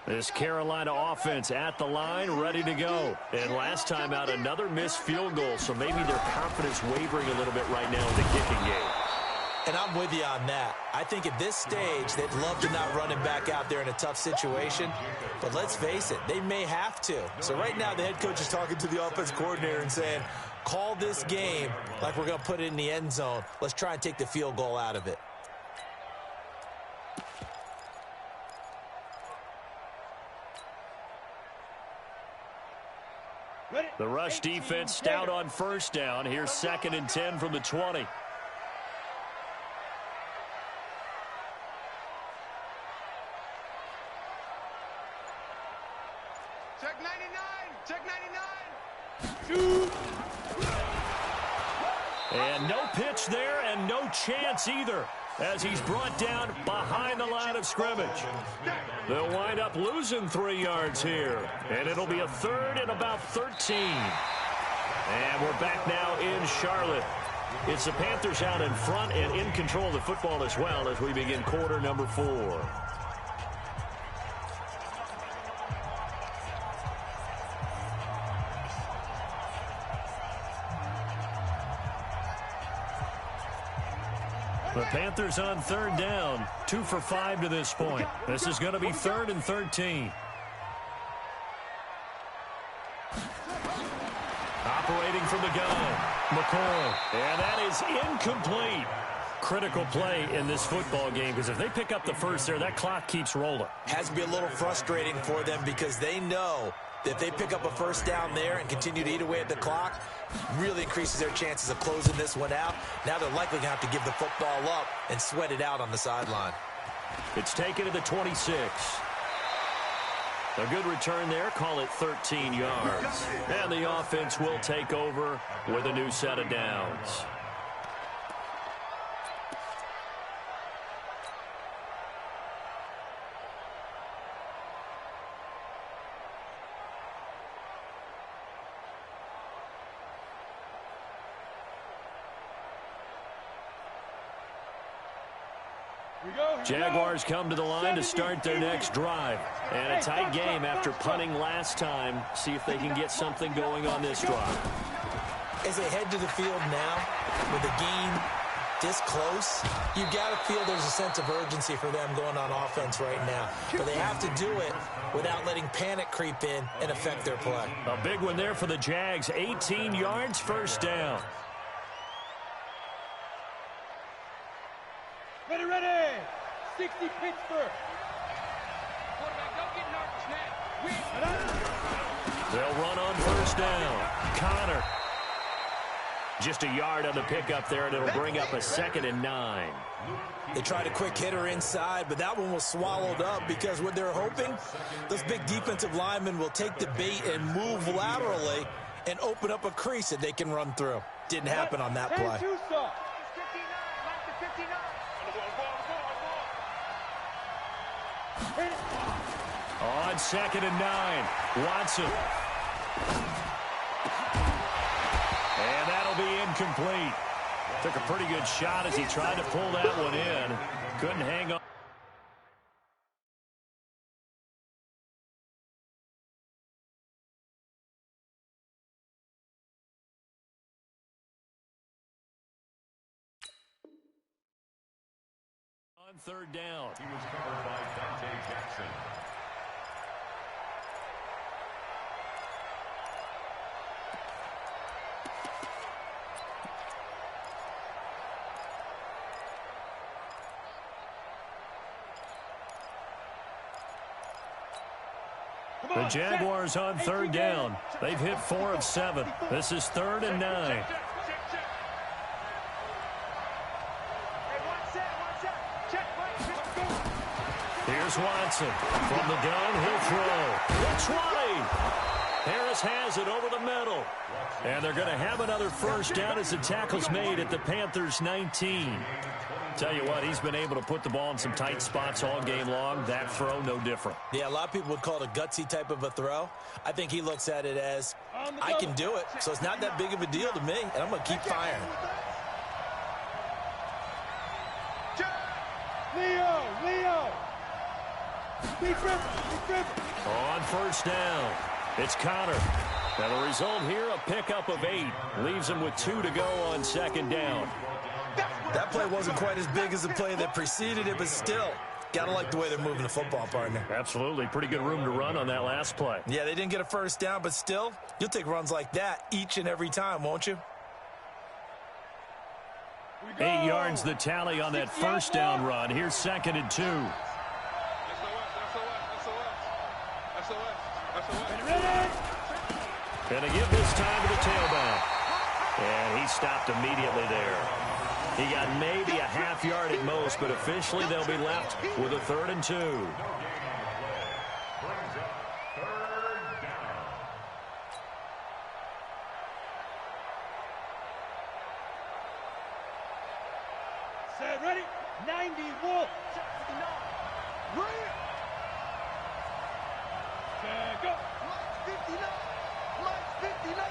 Speaker 2: This Carolina offense at the line, ready to go. And last time out, another missed field goal, so maybe their confidence wavering a little bit right now in the kicking game.
Speaker 5: And I'm with you on that. I think at this stage, they'd love to not run him back out there in a tough situation. But let's face it, they may have to. So right now, the head coach is talking to the offense coordinator and saying, call this game like we're going to put it in the end zone. Let's try and take the field goal out of it.
Speaker 2: The rush defense stout on 1st down. Here's 2nd and 10 from the 20.
Speaker 4: Check 99. Check 99.
Speaker 2: And no pitch there and no chance either, as he's brought down behind the line of scrimmage. They'll wind up losing 3 yards here, and it'll be a 3rd and about 13. And we're back now in Charlotte. It's the Panthers out in front and in control of the football as well as we begin quarter number 4. The Panthers on 3rd down, 2 for 5 to this point. This is going to be 3rd and 13. Operating from the gun, McCoy. And that is incomplete. Critical play in this football game, because if they pick up the first there, that clock keeps rolling.
Speaker 5: Has to be a little frustrating for them because they know that if they pick up a 1st down there and continue to eat away at the clock, really increases their chances of closing this one out. Now they're likely going to have to give the football up and sweat it out on the sideline.
Speaker 2: It's taken to the 26. A good return there. Call it 13 yards. And the offense will take over with a new set of downs. Jaguars come to the line to start their next drive. And a tight game after punting last time. See if they can get something going on this drive.
Speaker 5: As they head to the field now, with the game this close, you've got to feel there's a sense of urgency for them going on offense right now. But they have to do it without letting panic creep in and affect their play.
Speaker 2: A big one there for the Jags. 18 yards, 1st down.
Speaker 4: Ready, ready. 60 Pittsburgh. Quarterback, don't get nervous now.
Speaker 2: They'll run on 1st down. Connor. Just a yard on the pickup there, and it'll bring up a 2nd and 9.
Speaker 5: They tried a quick hitter inside, but that one was swallowed up because what they're hoping, those big defensive linemen will take the bait and move laterally and open up a crease that they can run through. Didn't happen on that play.
Speaker 2: On 2nd and 9, Watson. And that'll be incomplete. Took a pretty good shot as he tried to pull that one in. Couldn't hang on. On 3rd down.
Speaker 3: He was covered by Dante Jackson.
Speaker 2: The Jaguars on 3rd down. They've hit 4 of 7. This is 3rd and 9. Here's Watson. From the gun, he'll throw. The 20. Harris has it over the middle. And they're going to have another 1st down as the tackle's made at the Panthers' 19. Tell you what, he's been able to put the ball in some tight spots all game long. That throw, no different.
Speaker 5: Yeah, a lot of people would call it a gutsy type of a throw. I think he looks at it as, I can do it, so it's not that big of a deal to me, and I'm going to keep firing.
Speaker 4: Leo! Be driven!
Speaker 2: On first down, it's Connor. Now the result here, a pickup of 8. Leaves him with 2 to go on second down.
Speaker 5: That play wasn't quite as big as the play that preceded it, but still, got to like the way they're moving the football, partner.
Speaker 2: Absolutely. Pretty good room to run on that last play.
Speaker 5: Yeah, they didn't get a first down, but still, you'll take runs like that each and every time, won't you?
Speaker 2: 8 yards the tally on that first down run. Here's 2nd and 2. Gonna give this time to the tailback. And he stopped immediately there. He got maybe a half yard at most, but officially they'll be left with a 3rd and 2.
Speaker 4: Set, ready? 90, Wolf. Right. Set, go. Mike 59. Mike 59.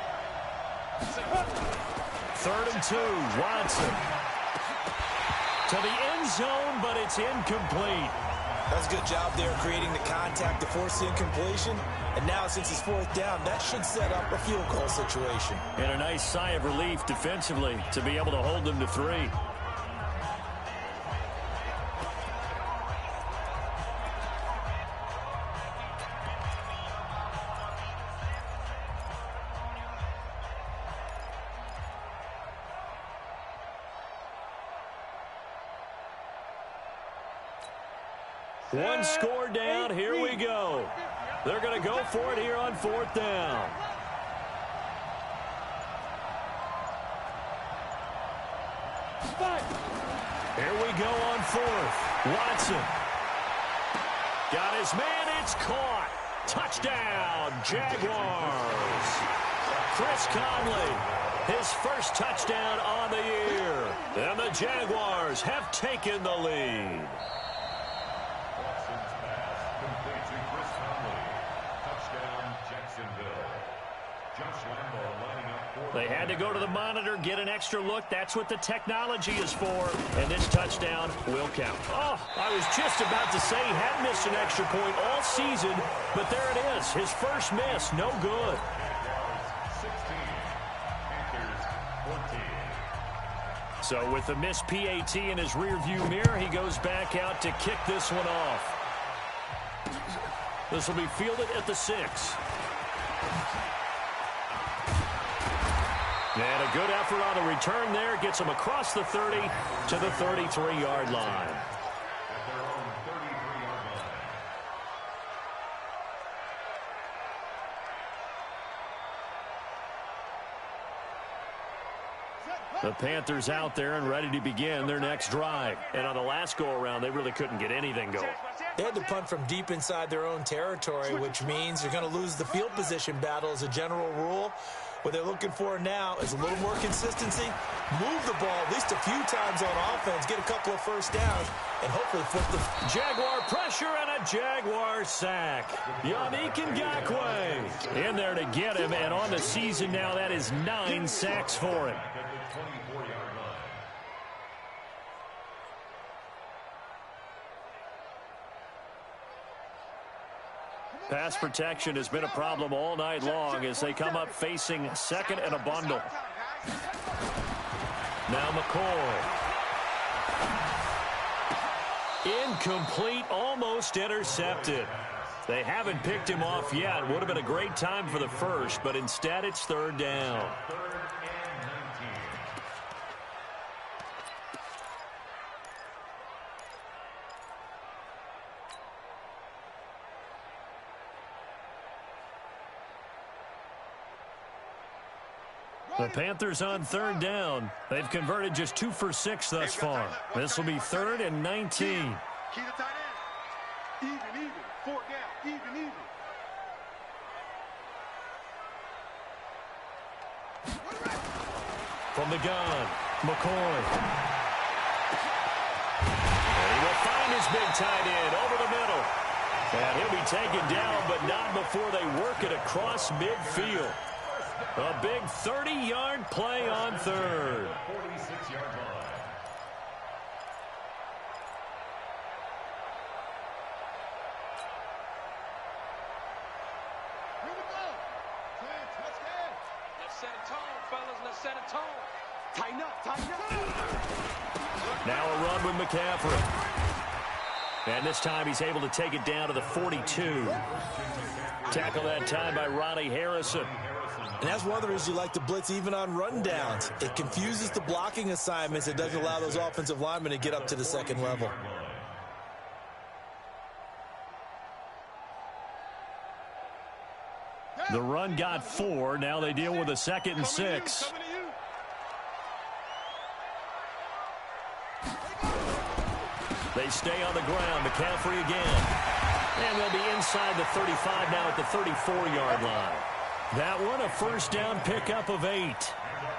Speaker 2: 3rd and 2, Watson. To the end zone, but it's incomplete.
Speaker 5: That's a good job there creating the contact to force the incompletion. And now, since it's 4th down, that should set up a field goal situation.
Speaker 2: And a nice sigh of relief defensively to be able to hold them to 3. One score down. Here we go. They're going to go for it here on 4th down. Here we go on 4th. Watson. Got his man. It's caught. Touchdown, Jaguars. Chris Conley, his first touchdown on the year. And the Jaguars have taken the lead. They had to go to the monitor, get an extra look. That's what the technology is for. And this touchdown will count. Oh, I was just about to say he hadn't missed an extra point all season, but there it is. His first miss, no good.
Speaker 3: 16,
Speaker 2: So with the missed PAT in his rearview mirror, he goes back out to kick this one off. This will be fielded at the 6. And a good effort on the return there. Gets him across the 30 to the 33-yard line. The Panthers out there and ready to begin their next drive. And on the last go-around, they really couldn't get anything going.
Speaker 5: They had to punt from deep inside their own territory, which means you're going to lose the field position battle as a general rule. What they're looking for now is a little more consistency, move the ball at least a few times on offense, get a couple of first downs, and hopefully flip the...
Speaker 2: Jaguar pressure and a Jaguar sack. Yannick Ngakoue in there to get him, and on the season now, that is 9 sacks for him. Pass protection has been a problem all night long as they come up facing 2nd and a bundle. Now McCoy. Incomplete, almost intercepted. They haven't picked him off yet. Would have been a great time for the first, but instead it's 3rd down. The Panthers on 3rd down. They've converted just 2 for 6 thus far. This will be 3rd and 19.
Speaker 4: Key to tight end. Even. 4 down. Even.
Speaker 2: From the gun, McCoy. find his big tight end over the middle. And he'll be taken down, but not before they work it across midfield. A big 30-yard play on third.
Speaker 3: 46-yard line.
Speaker 4: Here we go. Let's go. Let's set a tone, fellas. Let's set a tone. Tighten up, tighten up.
Speaker 2: Now a run with McCaffrey. And this time he's able to take it down to the 42. Tackle that time by Ronnie Harrison.
Speaker 5: And that's one of the reasons you like to blitz even on rundowns. It confuses the blocking assignments. It doesn't allow those offensive linemen to get up to the second level.
Speaker 2: The run got 4. Now they deal with a 2nd and 6. They stay on the ground. McCaffrey again. And they'll be inside the 35 now at the 34-yard line. That one, a first down pickup of 8.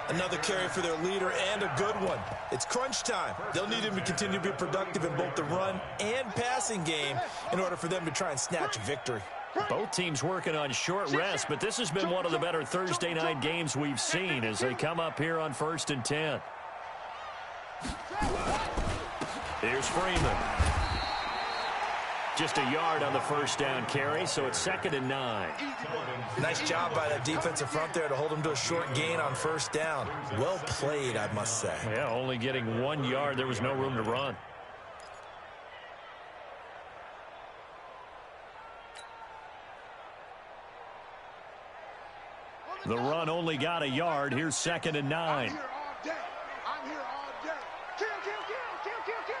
Speaker 5: Another carry for their leader and a good one. It's crunch time. They'll need him to continue to be productive in both the run and passing game in order for them to try and snatch victory.
Speaker 2: Both teams working on short rest, but this has been one of the better Thursday night games we've seen as they come up here on 1st and 10. Here's Freeman. Just a yard on the first down carry, so it's 2nd and 9.
Speaker 5: Nice job by that defensive front there to hold him to a short gain on first down. Well played, I must say.
Speaker 2: Yeah, only getting 1 yard. There was no room to run. The run only got a yard. Here's 2nd and 9.
Speaker 4: I'm here all day. I'm here all day. Kill, kill, kill, kill, kill, kill.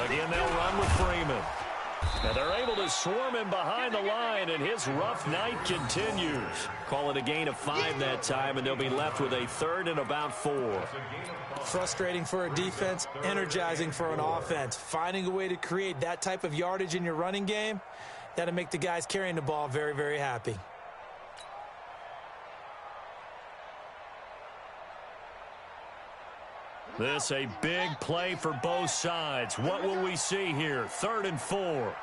Speaker 2: Again, they'll run with Freeman. And they're able to swarm him behind the line, and his rough night continues. Call it a gain of 5 that time, and they'll be left with a 3rd and about 4.
Speaker 5: Frustrating for a defense, energizing for an offense. Finding a way to create that type of yardage in your running game, that'll make the guys carrying the ball very, very happy.
Speaker 2: This a big play for both sides. What will we see here? 3rd and 4.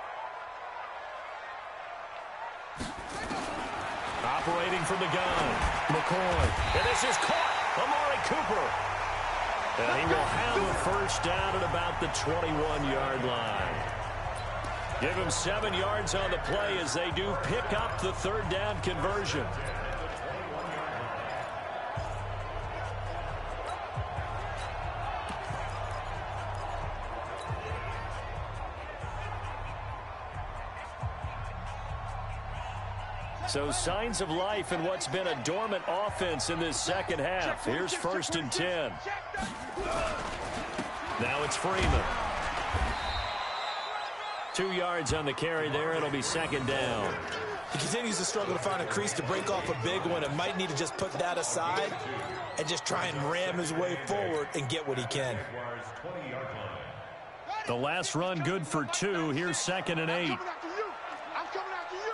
Speaker 2: Operating from the gun, McCoy. And this is caught. Amari Cooper. And he will have a first down at about the 21-yard line. Give him 7 yards on the play as they do pick up the 3rd down conversion. So signs of life in what's been a dormant offense in this second half. Here's 1st and 10. Now it's Freeman. 2 yards on the carry there. It'll be 2nd down.
Speaker 5: He continues to struggle to find a crease to break off a big one and might need to just put that aside and just try and ram his way forward and get what he can.
Speaker 2: The last run good for 2. Here's 2nd and 8.
Speaker 4: I'm coming after you.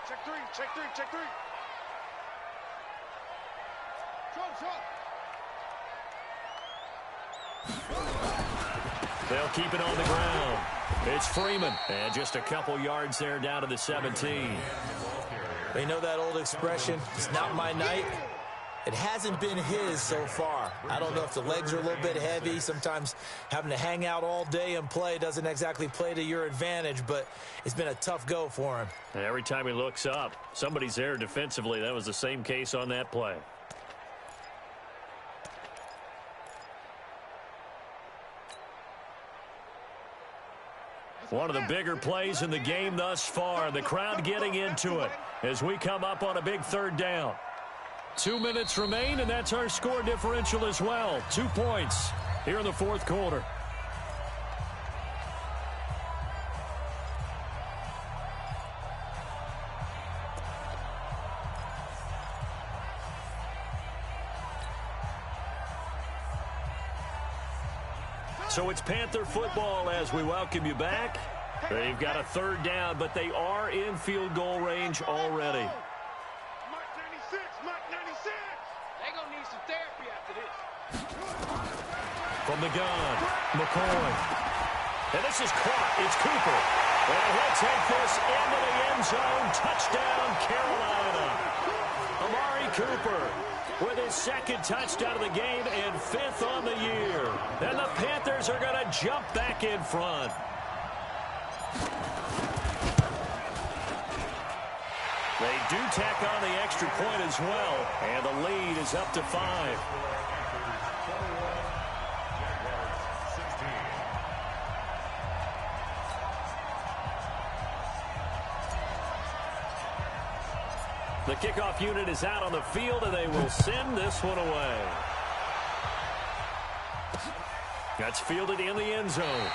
Speaker 4: Check 3, check 3, check 3.
Speaker 2: They'll keep it on the ground. It's Freeman. And just a couple yards there down to the 17.
Speaker 5: You know that old expression, it's not my night. It hasn't been his so far. I don't know if the legs are a little bit heavy. Sometimes having to hang out all day and play doesn't exactly play to your advantage, but it's been a tough go for him.
Speaker 2: And every time he looks up, somebody's there defensively. That was the same case on that play. One of the bigger plays in the game thus far. The crowd getting into it as we come up on a big 3rd down. 2 minutes remain, and that's our score differential as well. 2 points here in the 4th quarter. So it's Panther football as we welcome you back. They've got a 3rd down, but they are in field goal range already.
Speaker 4: Mike 96, Mike 96. They're going to need some therapy after this.
Speaker 2: From the gun, McCoy. And this is caught. It's Cooper. And he'll take this into the end zone. Touchdown, Carolina. Amari Cooper with his second touchdown of the game and 5th on the year. And the Panthers are going to jump back in front. They do tack on the extra point as well, and the lead is up to 5. The kickoff unit is out on the field, and they will send this one away. That's fielded in the end zone.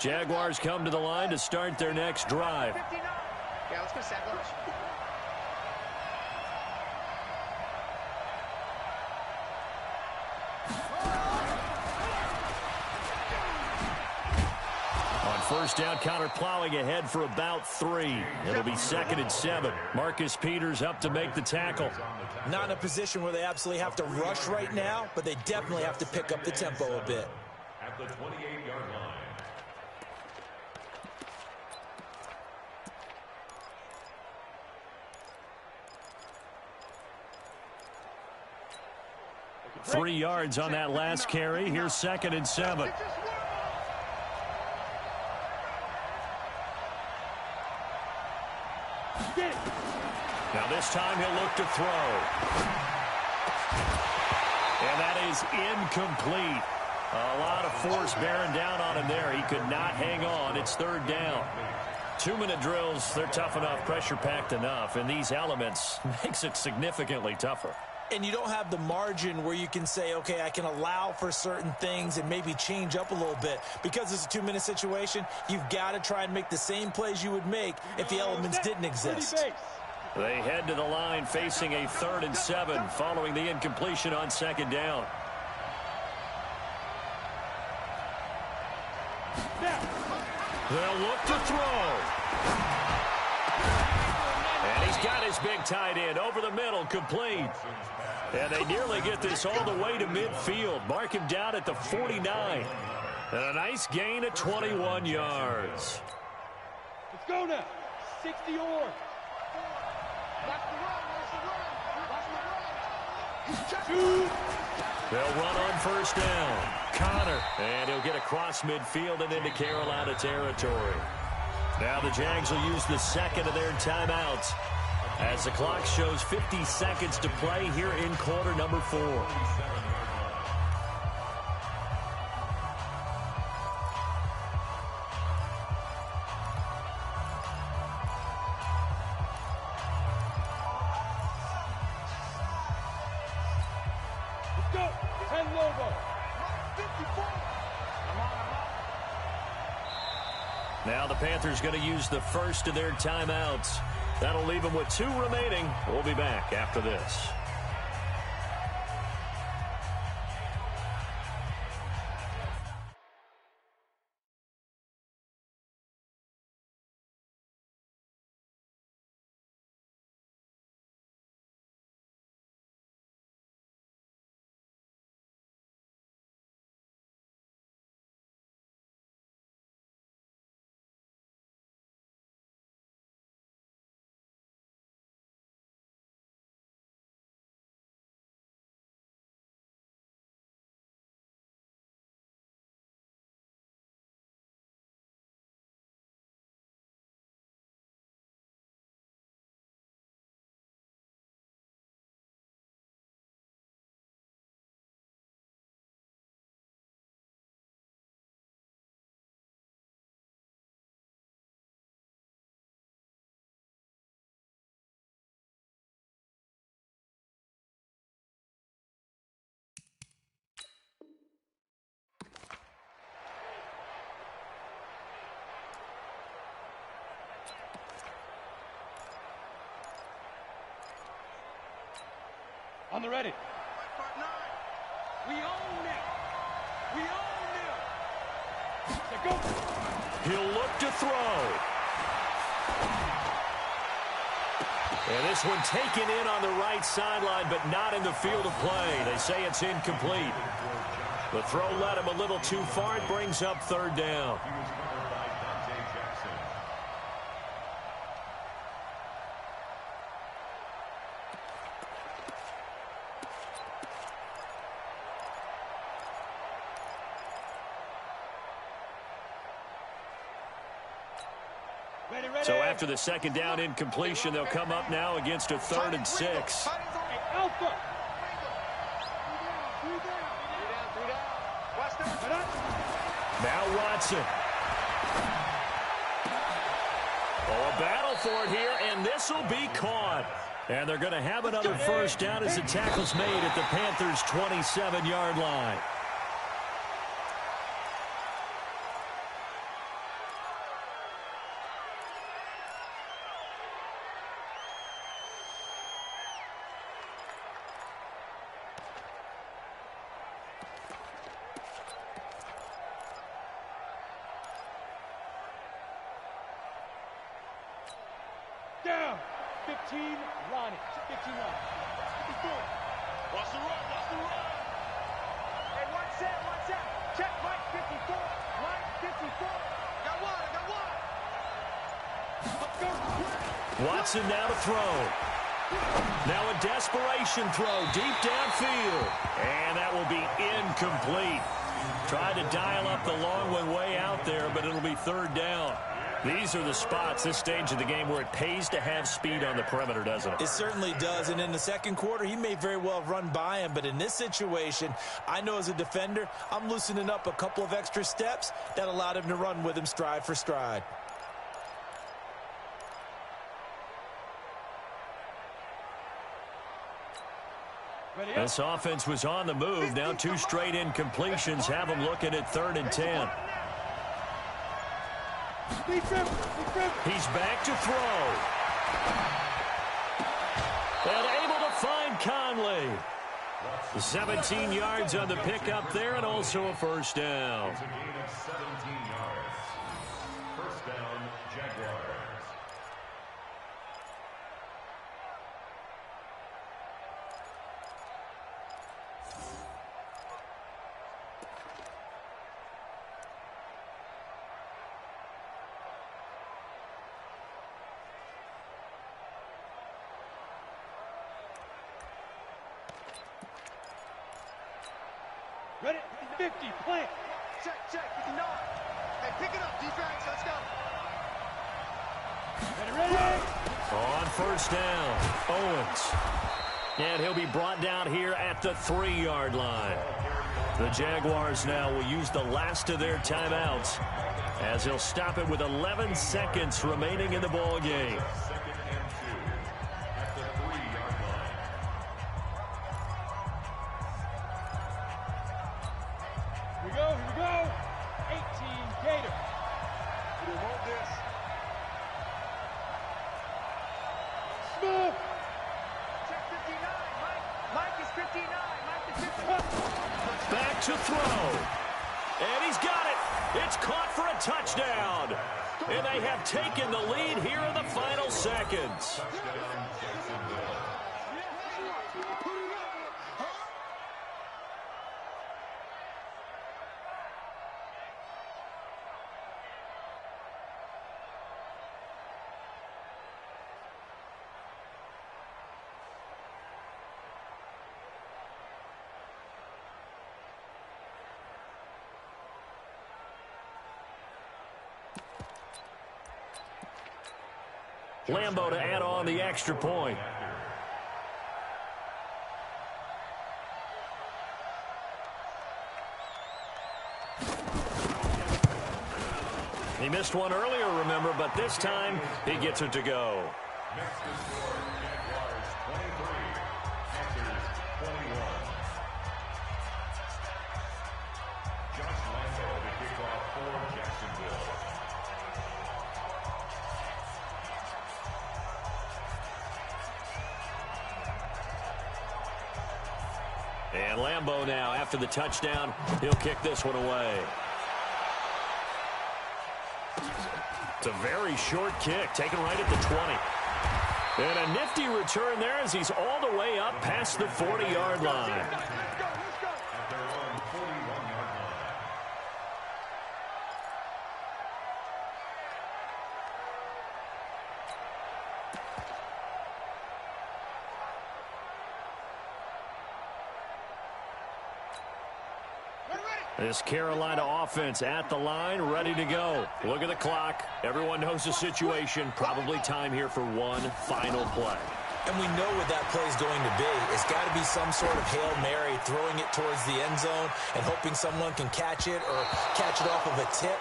Speaker 2: Jaguars come to the line to start their next drive.
Speaker 6: Yeah, let's go Jaguars.
Speaker 2: On first down, Connor plowing ahead for about 3. It'll be 2nd and 7. Marcus Peters up to make the tackle.
Speaker 5: Not in a position where they absolutely have to rush right now, but they definitely have to pick up the tempo a bit.
Speaker 3: At the 28-yard line.
Speaker 2: Three yards on that last carry. Here's 2nd and 7. Now this time he'll look to throw. And that is incomplete. A lot of force bearing down on him there. He could not hang on. It's 3rd down. 2-minute drills, they're tough enough, pressure-packed enough. And these elements makes it significantly tougher.
Speaker 5: And you don't have the margin where you can say, okay, I can allow for certain things and maybe change up a little bit. Because it's a 2-minute situation, you've got to try and make the same plays you would make if the elements didn't exist.
Speaker 2: They head to the line facing a 3rd and 7 following the incompletion on 2nd down. They'll look to throw. And he's got his big tight end over the middle, complete. And they nearly get this all the way to midfield. Mark him down at the 49. And a nice gain of 21 yards.
Speaker 4: Let's go now. 60 yards.
Speaker 2: They'll run on first down. Connor. And he'll get across midfield and into Carolina territory. Now the Jags will use the 2nd of their timeouts as the clock shows 50 seconds to play here in quarter number 4. Now the Panthers going to use the first of their timeouts. That'll leave them with 2 remaining. We'll be back after this.
Speaker 4: On the ready. We own it. We own it. Go.
Speaker 2: He'll look to throw. And this one taken in on the right sideline, but not in the field of play. They say it's incomplete. The throw led him a little too far. It brings up third down. So after the second down incompletion, they'll come up now against a 3rd and 6.
Speaker 4: Alpha.
Speaker 2: Now Watson. Oh, a battle for it here, and this will be caught. And they're going to have another first down as the tackle's made at the Panthers' 27-yard line.
Speaker 4: Down. 15, Ronnie. 15 Ronnie. 54. Watch the run. Watch the run. Hey, one set. Check Mike 54. Mike 54. Got one. Let's go.
Speaker 2: Watson now to throw. Now a desperation throw deep downfield. And that will be incomplete. Tried to dial up the long one way out there, but it'll be third down. These are the spots, this stage of the game, where it pays to have speed on the perimeter, doesn't it?
Speaker 5: It certainly does, and in the second quarter, he may very well run by him, but in this situation, I know as a defender, I'm loosening up a couple of extra steps that allowed him to run with him stride for stride.
Speaker 2: This offense was on the move. Now 2 straight incompletions have them looking at 3rd and 10. He's back to throw. And able to find Conley. 17 yards on the pickup there, and also a first down.
Speaker 3: It's a gain of 17 yards. First down, Jaguars.
Speaker 4: Ready? 50, plant.
Speaker 6: Check, 59. Hey, pick it up, defense. Let's go.
Speaker 4: Ready?
Speaker 2: On first down, Owens. And he'll be brought down here at the 3-yard line. The Jaguars now will use the last of their timeouts as he'll stop it with 11 seconds remaining in the ball game.
Speaker 4: Here we go. 18 Gator. You want this? Smith.
Speaker 6: Check 59. Mike is 59. Mike is 59.
Speaker 2: Back to throw. And he's got it. It's caught for a touchdown. And they have taken the lead here in the final seconds. Lambo to add on the extra point. He missed one earlier, remember, but this time he gets it to go.
Speaker 3: Next to score, Jaguars 23, Panthers 21. Josh Lambo to kick off for Jacksonville.
Speaker 2: And Lambeau now, after the touchdown, he'll kick this one away. It's a very short kick, taken right at the 20. And a nifty return there as he's all the way up past the 40-yard line. This Carolina offense at the line, ready to go. Look at the clock. Everyone knows the situation. Probably time here for one final play.
Speaker 5: And we know what that play is going to be. It's got to be some sort of Hail Mary, throwing it towards the end zone and hoping someone can catch it or catch it off of a tip.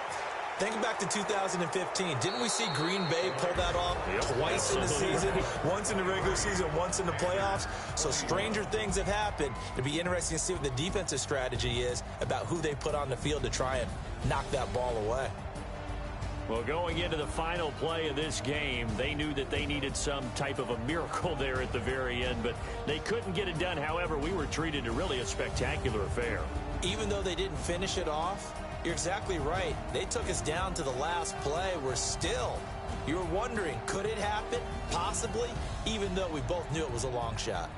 Speaker 5: Think back to 2015. Didn't we see Green Bay pull that off twice in the season? Once in the regular season, once in the playoffs. So stranger things have happened. It'll be interesting to see what the defensive strategy is about who they put on the field to try and knock that ball away.
Speaker 2: Well, going into the final play of this game, they knew that they needed some type of a miracle there at the very end, but they couldn't get it done. However, we were treated to really a spectacular affair.
Speaker 5: Even though they didn't finish it off, you're exactly right. They took us down to the last play. We're still, you were wondering, could it happen? Possibly, even though we both knew it was a long shot.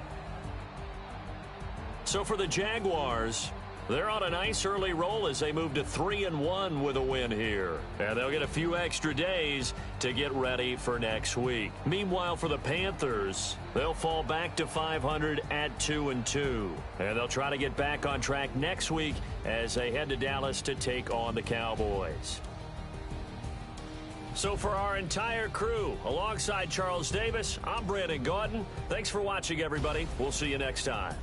Speaker 2: So for the Jaguars, they're on a nice early roll as they move to 3-1 with a win here. And they'll get a few extra days to get ready for next week. Meanwhile, for the Panthers, they'll fall back to 500 at 2-2. And they'll try to get back on track next week as they head to Dallas to take on the Cowboys. So for our entire crew, alongside Charles Davis, I'm Brandon Gaudin. Thanks for watching, everybody. We'll see you next time.